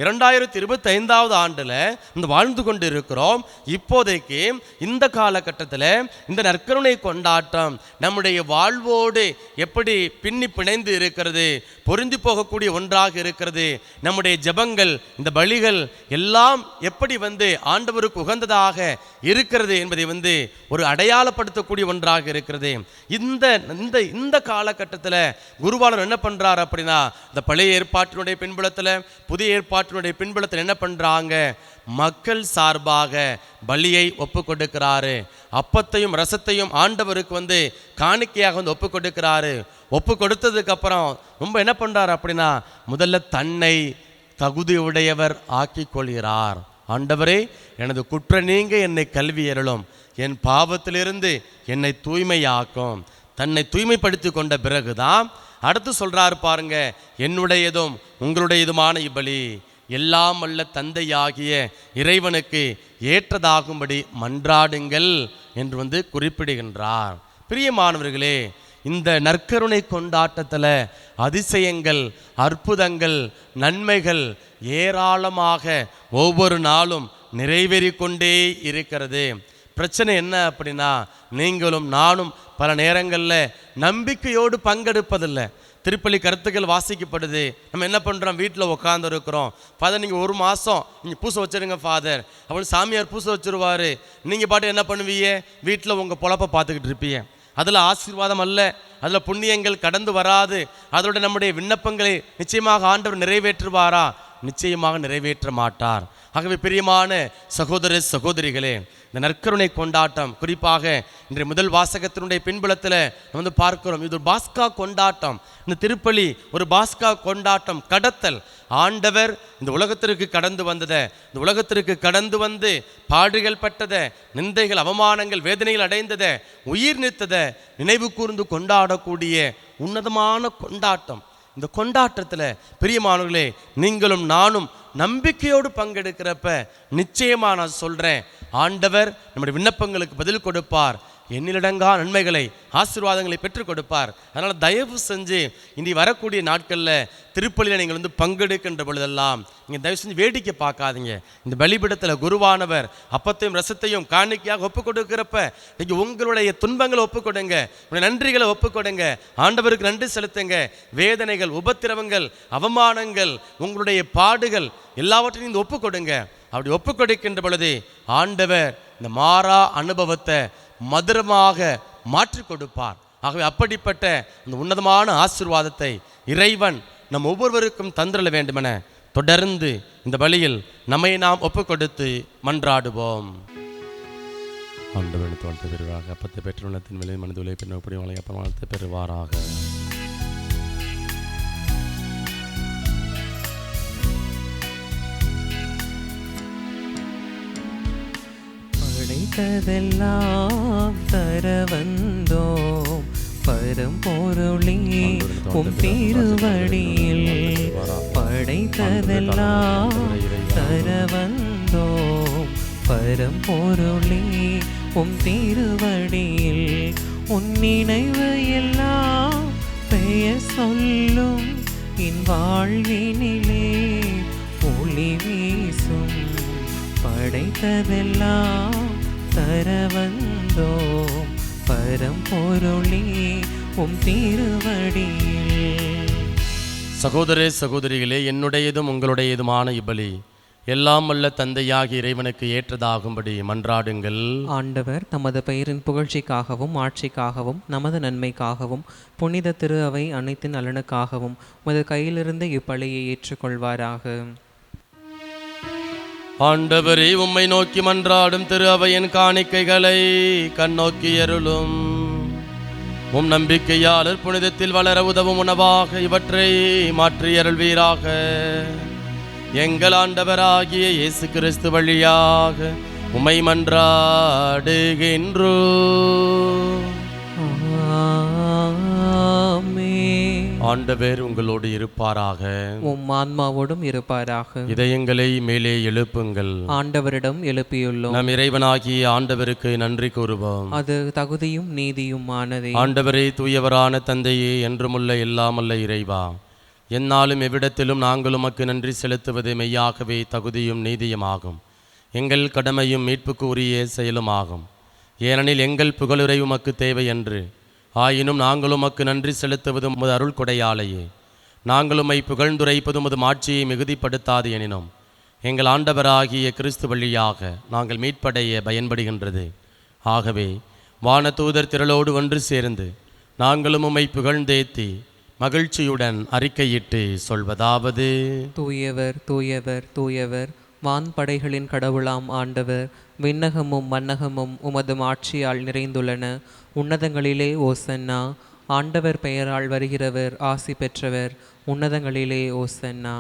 2025 ஆண்டில் இந்த வாழ்ந்து கொண்டு இருக்கிறோம். இப்போதைக்கு இந்த காலகட்டத்தில் இந்த நற்கருணை கொண்டாட்டம் நம்முடைய வாழ்வோடு எப்படி பின்னி பிணைந்து இருக்கிறது, பொருந்தி போகக்கூடிய ஒன்றாக இருக்கிறது. நம்முடைய ஜெபங்கள் இந்த பலிகள் எல்லாம் எப்படி வந்து ஆண்டவருக்கு உகந்ததாக இருக்கிறது என்பதை வந்து ஒரு அடையாளப்படுத்தக்கூடிய ஒன்றாக இருக்கிறது. இந்த காலகட்டத்தில் குருவானவர் என்ன பண்றாரு அப்படின்னா இந்த பழைய ஏற்பாட்டினுடைய பின்புலத்தில் புதிய ஏற்பாட்டினுடைய பின்புலத்தில் என்ன பண்றாங்க, மக்கள் சார்பாக பலியை ஒப்பு கொடுக்கிறாரு. அப்பத்தையும் ரசத்தையும் ஆண்டவருக்கு வந்து காணிக்கையாக வந்து ஒப்பு கொடுக்கிறாரு. ஒப்பு கொடுத்ததுக்கு அப்புறம் ரொம்ப என்ன பண்றாரு அப்படின்னா முதல்ல தன்னை தகுதியுடையவர் ஆக்கிக் கொள்கிறார். ஆண்டவரே எனது குற்ற நீங்க என்னை கல்வி எறலும், என் பாவத்திலிருந்து என்னை தூய்மையாக்கும். தன்னை தூய்மைப்படுத்தி கொண்ட பிறகுதான் அடுத்து சொல்றாரு பாருங்க, என்னுடையதும் உங்களுடையதுமான இப்பலி எல்லாம் அல்ல தந்தையாகிய இறைவனுக்கு ஏற்றதாகும்படி மன்றாடுங்கள் என்று வந்து குறிப்பிடுகின்றார். பிரியமானவர்களே, இந்த நற்கருணை கொண்டாட்டத்தில் அதிசயங்கள், அற்புதங்கள், நன்மைகள் ஏராளமாக ஒவ்வொரு நாளும் நிறைவேறிக்கொண்டே இருக்கிறது. பிரச்சனை என்ன அப்படின்னா நீங்களும் நானும் பல நேரங்களில் நம்பிக்கையோடு பங்கெடுப்பதில்லை. திருப்பலி கருத்துக்கள் வாசிக்கப்படுது, நம்ம என்ன பண்ணுறோம், வீட்டில் உட்காந்து இருக்கிறோம். ஃபாதர் நீங்கள் 1 மாதம் நீங்கள் பூசை வச்சுருங்க ஃபாதர் அப்படின்னு சாமியார் பூசை வச்சுருவார். நீங்கள் பாட்டு என்ன பண்ணுவீங்க, வீட்டில் உங்கள் பொழப்பை பார்த்துக்கிட்டு இருப்பீங்க. அதில் ஆசீர்வாதம் அல்ல, அதில் புண்ணியங்கள் கடந்து வராது. அதோட நம்முடைய விண்ணப்பங்களை நிச்சயமாக ஆண்டவர் நிறைவேற்றுவாரா? நிச்சயமாக நிறைவேற்ற மாட்டார். ஆகவே பிரியமான சகோதர சகோதரிகளே, இந்த நற்கருணை கொண்டாட்டம் குறிப்பாக இன்றைய முதல் வாசகத்தினுடைய பின்புலத்தில் வந்து பார்க்கிறோம். இது ஒரு பாஸ்கா கொண்டாட்டம். இந்த திருப்பலி ஒரு பாஸ்கா கொண்டாட்டம், கடத்தல். ஆண்டவர் இந்த உலகத்திற்கு கடந்து வந்ததை, இந்த உலகத்திற்கு கடந்து வந்து பாடுகள் பட்டதை, நிந்தைகள், அவமானங்கள், வேதனைகள் அடைந்ததை, உயிர் நீத்ததை நினைவு கூர்ந்து கொண்டாடக்கூடிய உன்னதமான கொண்டாட்டம். இந்த கொண்டாட்டத்தில் பிரியமானவர்களே, நீங்களும் நானும் நம்பிக்கையோடு பங்கெடுக்கிறப்ப நிச்சயமாக நான் சொல்கிறேன், ஆண்டவர் நம்முடைய விண்ணப்பங்களுக்கு பதில் கொடுப்பார். எண்ணிலடங்கா நன்மைகளை, ஆசீர்வாதங்களை பெற்றுக் கொடுப்பார். அதனால் தயவு செஞ்சு இனி வரக்கூடிய நாட்களில் திருப்பலியில் நீங்கள் வந்து பங்கெடுக்கின்ற பொழுதெல்லாம் நீங்கள் தயவு செஞ்சு வேடிக்கை பார்க்காதீங்க. இந்த பலிபீடத்தில் குருவானவர் அப்பத்தையும் ரசத்தையும் காணிக்கையாக ஒப்புக் கொடுக்கிறப்ப நீங்கள் உங்களுடைய துன்பங்களை ஒப்புக் கொடுங்க, உங்களுடைய நன்றிகளை ஒப்புக் கொடுங்க, ஆண்டவருக்கு நன்றி செலுத்துங்க. வேதனைகள், உபத்திரவங்கள், அவமானங்கள், உங்களுடைய பாடுகள் எல்லாவற்றையும் இந்த ஒப்புக் கொடுங்க. அப்படி ஒப்புக் கொடுக்கின்ற பொழுது ஆண்டவர் இந்த மாறா அனுபவத்தை மதுரமாக மாற்றி கொடுப்பார். ஆகவே அப்படிப்பட்ட இந்த உன்னதமான ஆசீர்வாதத்தை இறைவன் நம் ஒவ்வொருவருக்கும் தந்திரல வேண்டுமென தொடர்ந்து இந்த பலியில் நம்மை நாம் ஒப்புக் கொடுத்து மன்றாடுவோம். ஆண்டவன் தோழ்த்து பெறுவாராக. அப்பத்தை பெற்றுள்ளத்தின் விலை மனிதுலை பின்னப்படி வளைய பிரமாணத்தை பெறுவாராக. படைத்ததெல்லாம் தர வந்தோம் பரம்பொருளே உம் திருவடியில். படைத்ததெல்லாம் தர வந்தோம் பரம்பொருளே உம் திருவடியில். உன் நினைவு எல்லாம் பெயர் சொல்லும் என் வாழ்வினிலே ஒளி வீசும். படைத்ததெல்லாம் தர வந்தோம் பரம்பொருளே உம் திருவடியில். சகோதர சகோதரிகளே, என்னுடையதும் உங்களுடையதுமான இப்பலி எல்லாம் வல்ல தந்தையாகிய இறைவனுக்கு ஏற்றதாகும்படி மன்றாடுங்கள். ஆண்டவர் தமது பெயரின் புகழ்ச்சிக்காகவும் ஆட்சிக்காகவும் நமது நன்மைக்காகவும் புனித திரு அவை அனைத்தின் நலனுக்காகவும் உமது கையிலிருந்து இப்பலியை ஏற்றுக்கொள்வாராக. ஆண்டவரே, உம்மை நோக்கி மன்றாடும் திரு அவையின் காணிக்கைகளை கண்ணோக்கி அருளும். உம் நம்பிக்கையாளர் புனிதத்தில் வளர உதவும் உணவாக இவற்றை மாற்றி அருள்வீராக. எங்கள் ஆண்டவராகிய இயேசு கிறிஸ்து வழியாக உம்மை மன்றாடுகின்றோம். ஆண்டவர் உங்களோடு இருப்பாராக. உம் ஆன்மாவோடும் இருப்பாராக. இதயங்களை மேலே எழுப்புங்கள். ஆண்டவரிடம் எழுப்பியுள்ளோம். நம் இறைவனாகிய ஆண்டவருக்கு நன்றி கூறுவோம். அது தகுதியும் நீதியும் ஆனதே. ஆண்டவரே, தூயவரான தந்தையே, என்றுமுள்ள எல்லாமல்ல இறைவா, எந்நாளும் எவ்விடத்திலும் நாங்கள் உமக்கு நன்றி செலுத்துவது மெய்யாகவே தகுதியும் நீதியுமாகும். எங்கள் கடமையும் மீட்புக்கு உரிய செயலுமாகும். ஏனெனில் எங்கள் புகழுரை உமக்கு தேவை என்று, ஆயினும் நாங்கள் உமக்கு நன்றி செலுத்துவது உமது அருள் கொடையாலேயே. நாங்கள் உம்மை புகழ்ந்துரைப்பது உமது மாட்சியை மிகுதிப்படுத்தாது எனினும் எங்கள் ஆண்டவராகிய கிறிஸ்து வழியாக நாங்கள் மீட்படைய பயன்படுகின்றது. ஆகவே வானதூதர் திரளோடு ஒன்று சேர்ந்து நாங்களும் உம்மை புகழ்ந்தேத்தி மகிழ்ச்சியுடன் அறிக்கையிட்டு சொல்வதாவது: தூயவர் தூயவர் தூயவர், வான்படைகளின் கடவுளாம் ஆண்டவர். விண்ணகமும் மன்னகமும் உமது ஆட்சியால் நிறைந்துள்ளன. உன்னதங்களிலே ஓசன்னா. ஆண்டவர் பெயரால் வருகிறவர் ஆசி பெற்றவர். உன்னதங்களிலே ஓசன்னா.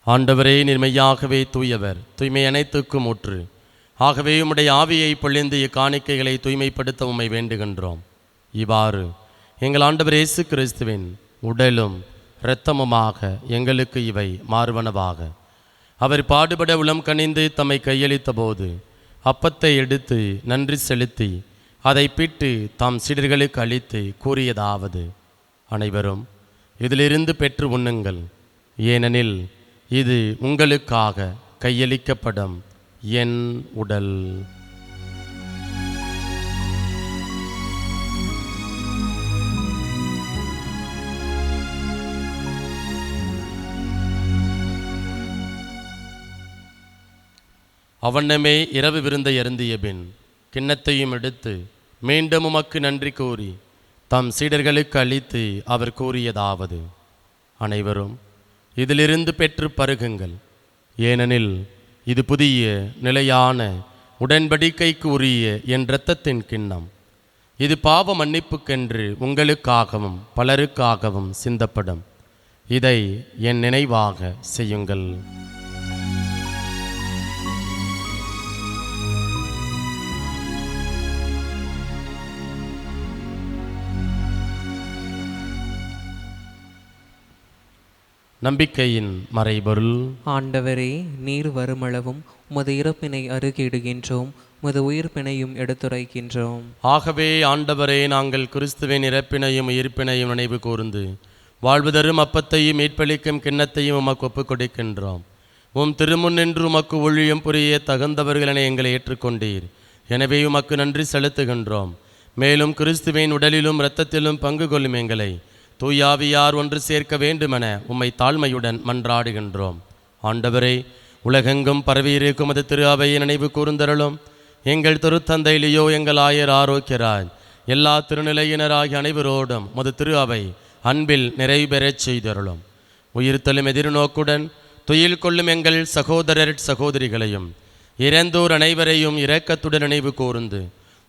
ஆண்டவரே, நிர்மையாகவே தூயவர், தூய்மை அனைத்துக்கும் ஊற்று. ஆகவே உம்முடைய ஆவியை பொழிந்து இக்காணிக்கைகளை தூய்மைப்படுத்த உம்மை வேண்டுகின்றோம். இவ்வாறு எங்கள் ஆண்டவர் இயேசு கிறிஸ்துவின் உடலும் இரத்தமுமாக எங்களுக்கு இவை மாறுவனவாக. அவர் பாடுபட உளம் கனிந்து தம்மை கையளித்த போது அப்பத்தை எடுத்து நன்றி செலுத்தி அதை பிட்டு தாம் சீடர்களுக்கு அளித்து கூறியதாவது: அனைவரும் இதிலிருந்து பெற்று உண்ணுங்கள், ஏனெனில் இது உங்களுக்காக கையளிக்கப்படும் என் உடல். அவனமே இரவு விருந்தை அருந்திய பின் கிண்ணத்தையும் எடுத்து மீண்டும் உமக்கு நன்றி கூறி தம் சீடர்களுக்கு அளித்து அவர் கூறியதாவது: அனைவரும் இதிலிருந்து பெற்று பருகுங்கள், ஏனெனில் இது புதிய நிலையான உடன்படிக்கைக்கு உரிய என் இரத்தத்தின் கிண்ணம். இது பாவ மன்னிப்புக்கென்று உங்களுக்காகவும் பலருக்காகவும் சிந்தப்படும். இதை என் நினைவாக செய்யுங்கள். நம்பிக்கையின் மறைபொருள். ஆண்டவரே, நீர் வருமளவும் உமது இறப்பினை அருகிடுகின்றோம், உமது உயிர்ப்பினையும் எடுத்துரைக்கின்றோம். ஆகவே ஆண்டவரே, நாங்கள் கிறிஸ்துவின் இறப்பினையும் உயிர்ப்பினையும் நினைவு கூர்ந்து வாழ்வு தரும் அப்பத்தையும் மீட்பளிக்கும் கிண்ணத்தையும் உமக்கு ஒப்புக் கொடுக்கின்றோம். உம் திருமுன் நின்று உமக்கு ஊழியம் புரிய தகுந்தவர்கள் என எங்களை ஏற்றுக்கொண்டீர். எனவே உமக்கு நன்றி செலுத்துகின்றோம். மேலும் கிறிஸ்துவின் உடலிலும் இரத்தத்திலும் பங்கு கொள்ளும் எங்களை தூயாவியார் ஒன்று சேர்க்க வேண்டுமென உம்மை தாழ்மையுடன் மன்றாடுகின்றோம். ஆண்டவரே, உலகெங்கும் பரவியிருக்கும் அது திரு அவையை நினைவு கூர்ந்தருளும். எங்கள் திருத்தந்தை லியோ, எங்கள் ஆயர் ஆரோக்கியராய், எல்லா திருநிலையினராகிய அனைவரோடும் மது திரு அவை அன்பில் நிறைவு பெறச் செய்தருளும். உயிர்த்தலும் எதிர்நோக்குடன் துயில் கொள்ளும் எங்கள் சகோதரர் சகோதரிகளையும் இறந்தோர் அனைவரையும் இரக்கத்துடன் நினைவு கூர்ந்து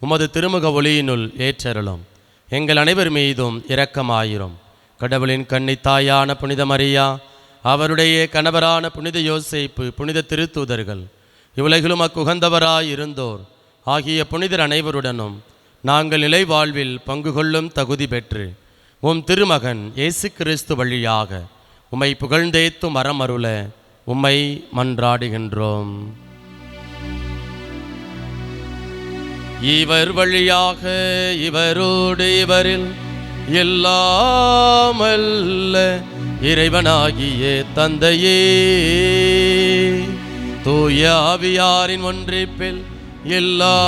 உமது திருமுக ஒளியினுள் ஏற்றருளும். எங்கள் அனைவர் மீதும் இரக்கமாயிரும். கடவுளின் கன்னித்தாயான புனித மரியா, அவருடைய கணவரான புனித யோசேப்பு, புனித திருத்தூதர்கள், இவ்வுலகிலும் அக்குகந்தவராய் இருந்தோர் ஆகிய புனிதர் அனைவருடனும் நாங்கள் நிலை வாழ்வில் பங்கு கொள்ளும் தகுதி பெற்று உம் திருமகன் இயேசு கிறிஸ்து வழியாக உம்மை புகழ்ந்தேத்தும் அறமருள உம்மை மன்றாடுகின்றோம். இவர் வழியாக இவரோடு இவரில் எல்லாமல்ல இறைவனாகிய தந்தையே, தூய ஆவியாரின் ஒன்றிப்பில் எல்லா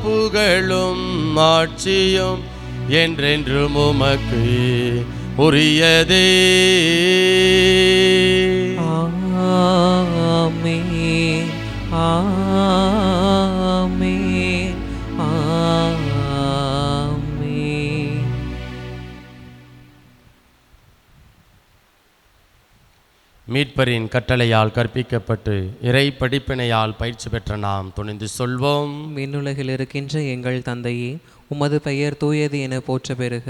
புகழும் ஆட்சியும் என்றென்றும் உமக்கு உரியதே. ஆமென், ஆமென், ஆமென். மீட்பரின் கட்டளையால் கற்பிக்கப்பட்டு இறை படிப்பினையால் பயிற்சி பெற்ற நாம் துணிந்து சொல்வோம். விண்ணுலகில் இருக்கின்ற எங்கள் தந்தையே, உமது பெயர் தூயது என போற்ற பெறுக.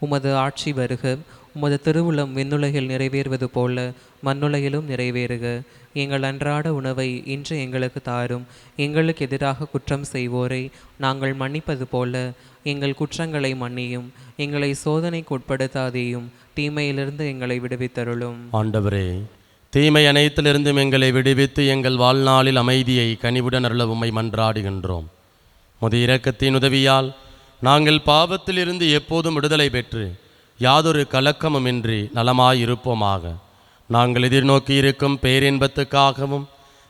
உமது ஆட்சி வருக. உமது திருவுளம் விண்ணுலகில் நிறைவேறுவது போல மண்ணுலகிலும் நிறைவேறுக. எங்கள் அன்றாட உணவை இன்று எங்களுக்கு தாரும். எங்களுக்கு எதிராக குற்றம் செய்வோரை நாங்கள் மன்னிப்பது போல எங்கள் குற்றங்களை மன்னியும். எங்களை சோதனைக்கு உட்படுத்தாதேயும், தீமையிலிருந்து எங்களை விடுவித்தருளும். ஆண்டவரே, தீமை அனைத்திலிருந்தும் எங்களை விடுவித்து எங்கள் வாழ்நாளில் அமைதியை கனிவுடன் அருள உம்மை மன்றாடுகின்றோம். முது இரக்கத்தின் உதவியால் நாங்கள் பாவத்திலிருந்து எப்போதும் விடுதலை பெற்று யாதொரு கலக்கமுமின்றி நலமாயிருப்போமாக. நாங்கள் எதிர்நோக்கி இருக்கும் பேரின்பத்துக்காகவும்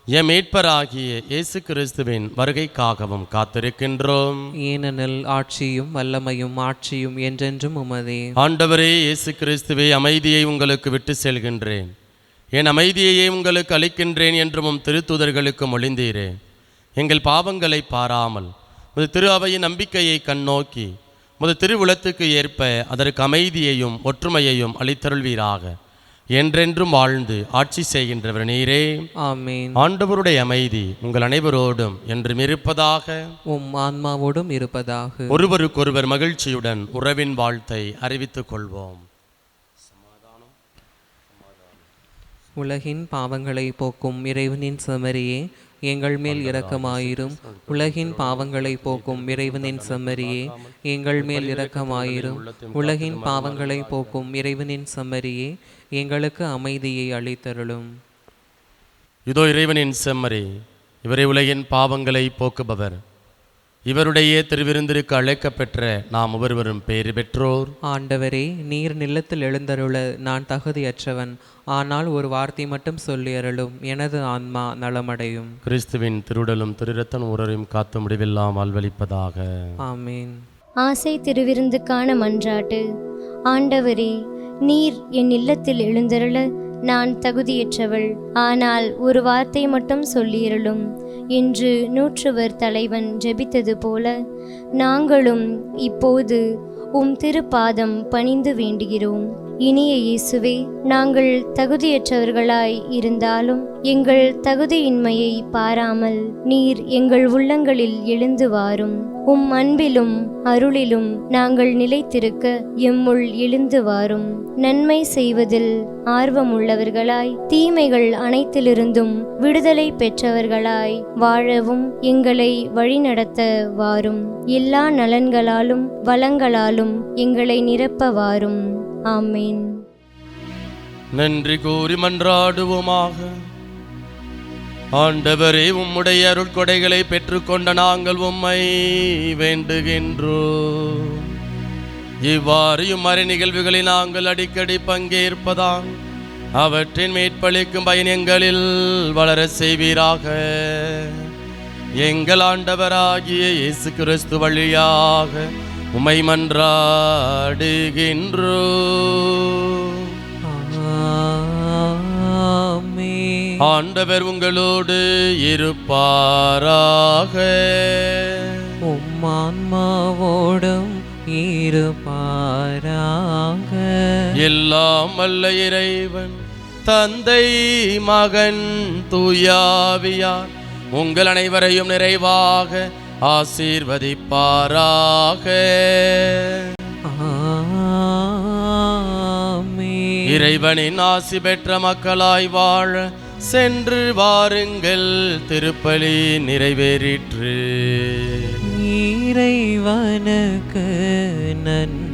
எம் மீட்பராகிய இயேசு கிறிஸ்துவின் வருகைக்காகவும் காத்திருக்கின்றோம். ஏனெனில் ஆட்சியும் வல்லமையும் மாட்சியும் என்றென்றும் உமதே. ஆண்டவரே இயேசு கிறிஸ்துவே, அமைதியை உங்களுக்கு விட்டு செல்கின்றேன், என் அமைதியையே உங்களுக்கு அளிக்கின்றேன் என்றும் திருத்தூதர்களுக்கு மொழிந்தீரே. எங்கள் பாவங்களை பாராமல் முது திரு அவையின் நம்பிக்கையை கண்ணோக்கி முது திருவுளத்துக்கு ஏற்ப அதற்கு அமைதியையும் ஒற்றுமையையும் அளித்தருள்வீராக. என்றென்றும் வாழ்ந்து ஆட்சி செய்கின்றவர் நீரே. ஆமென். ஆண்டவருடைய அமைதி உங்கள் அனைவரோடும் என்றும் இருப்பதாக. உம் ஆன்மாவோடும் இருப்பதாக. ஒருவருக்கொருவர் மகிழ்ச்சியுடன் உறவின் வாழ்த்தை அறிவித்துக் கொள்வோம். உலகின் பாவங்களை போக்கும் இறைவனின் செம்மறியே, எங்கள் மேல் இரக்கமாயிரும். உலகின் பாவங்களை போக்கும் இறைவனின் செம்மறியே, எங்கள் மேல் இரக்கமாயிரும். உலகின் பாவங்களை போக்கும் இறைவனின் செம்மறியே, எங்களுக்கு அமைதியை அளித்தருளும். இதோ இறைவனின் செம்மறி, இவரை உலகின் பாவங்களை போக்குபவர். இவருடைய திருவிருந்திற்கு அழைக்கப்பெற்ற நாம் ஒவ்வொருவரும் பேறு பெற்றோர். ஆண்டவரே, நீர் நிலத்தில் எழுந்தருள நான் தகுதியற்றவன். ஆனால் ஒரு வார்த்தை மட்டும் சொல்லி அருளும், எனது ஆன்மா நலமடையும். கிறிஸ்துவின் திருவுடலும் திருரத்தன் உறவையும் காத்து முடிவெல்லாம் அல்வளிப்பதாக. ஆமீன். ஆசை திருவிருந்துக்கான மன்றாட்டு. ஆண்டவரே, நீர் என் இல்லத்தில் எழுந்தருள நான் தகுதியற்றவள். ஆனால் ஒரு வார்த்தை மட்டும் சொல்லியருளும் என்று நூற்றுவர் தலைவன் ஜெபித்தது போல நாங்களும் இப்போது உம் திருப்பாதம் பணிந்து வேண்டுகிறோம். இனிய இயேசுவே, நாங்கள் தகுதியற்றவர்களாய் இருந்தாலும் எங்கள் தகுதியின்மையை பாராமல் நீர் எங்கள் உள்ளங்களில் எழுந்து வாரும். உம் அன்பிலும் அருளிலும் நாங்கள் நிலைத்திருக்க எம்முள் எழுந்து வாரும். நன்மை செய்வதில் ஆர்வமுள்ளவர்களாய் தீமைகள் அனைத்திலிருந்தும் விடுதலை பெற்றவர்களாய் வாழவும் எங்களை வழிநடத்த வாரும். எல்லா நலன்களாலும் வளங்களாலும் எங்களை நிரப்ப வாரும். ஆமேன். நன்றி கூறி மன்றாடுவோமாக. ஆண்டவரே, உம்முடைய அருட்கொடைகளை பெற்றுக்கொண்ட நாங்கள் உம்மை வேண்டுகின்றோம். இவ்வாறு இம்மறை நிகழ்வுகளில் நாங்கள் அடிக்கடி பங்கேற்பதால் அவற்றின் மேற்பளிக்கும் பயணங்களில் வளர செய்வீராக. எங்கள் ஆண்டவராகிய இயேசு கிறிஸ்து வழியாக உம்மை மன்றாடுகின்றோம். ஆண்டவர் உங்களோடு இருப்பாராக. உம் ஆன்மாவோடும் இருப்பாராக. எல்லாம் வல்ல இறைவன் தந்தை மகன் தூயாவியார் உங்கள் அனைவரையும் நிறைவாக ஆசீர்வதிப்பாராக. ஆமென். இறைவனின் ஆசி பெற்ற மக்களாய் வாழ சென்று வாருங்கள். திருப்பலி நிறைவேறிற்று. இறைவனுக்கு நன்றி.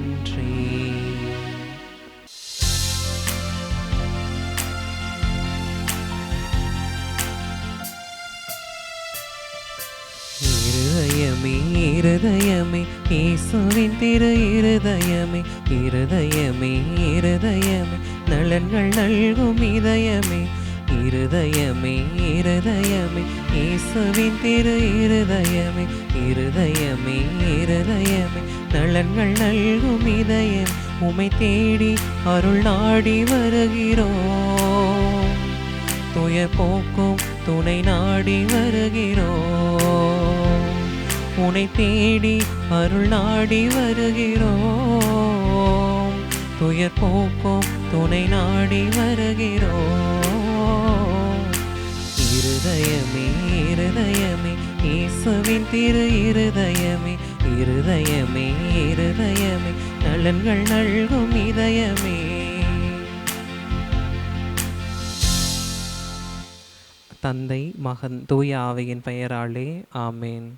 இருதயமே இருதயமே இயேசுவின் திரு இருதயமே, இருதயமே இருதயமே நலன்கள் நல்கும் இதயமே, இருதயமே இருதயமே இயேசுவின் திரு இருதயமே, இருதயமே இருதயமே நலன்கள் நல்கும் இதயம். உமை தேடி அருள் நாடி வருகிறோம், துய போக்கும் துணை நாடி வருகிறோம். உனை தேடி அருள் நாடி வருகிறோம், துயர் போக்கும் துணை நாடி வருகிறோம். இருதயமே இருதயமே இயேசுவின் திரு இருதயமே, இருதயமே இருதயமே நலன்கள் நல்கும் இதயமே. தந்தை மகன் தூய ஆவியின் பெயராலே ஆமேன்.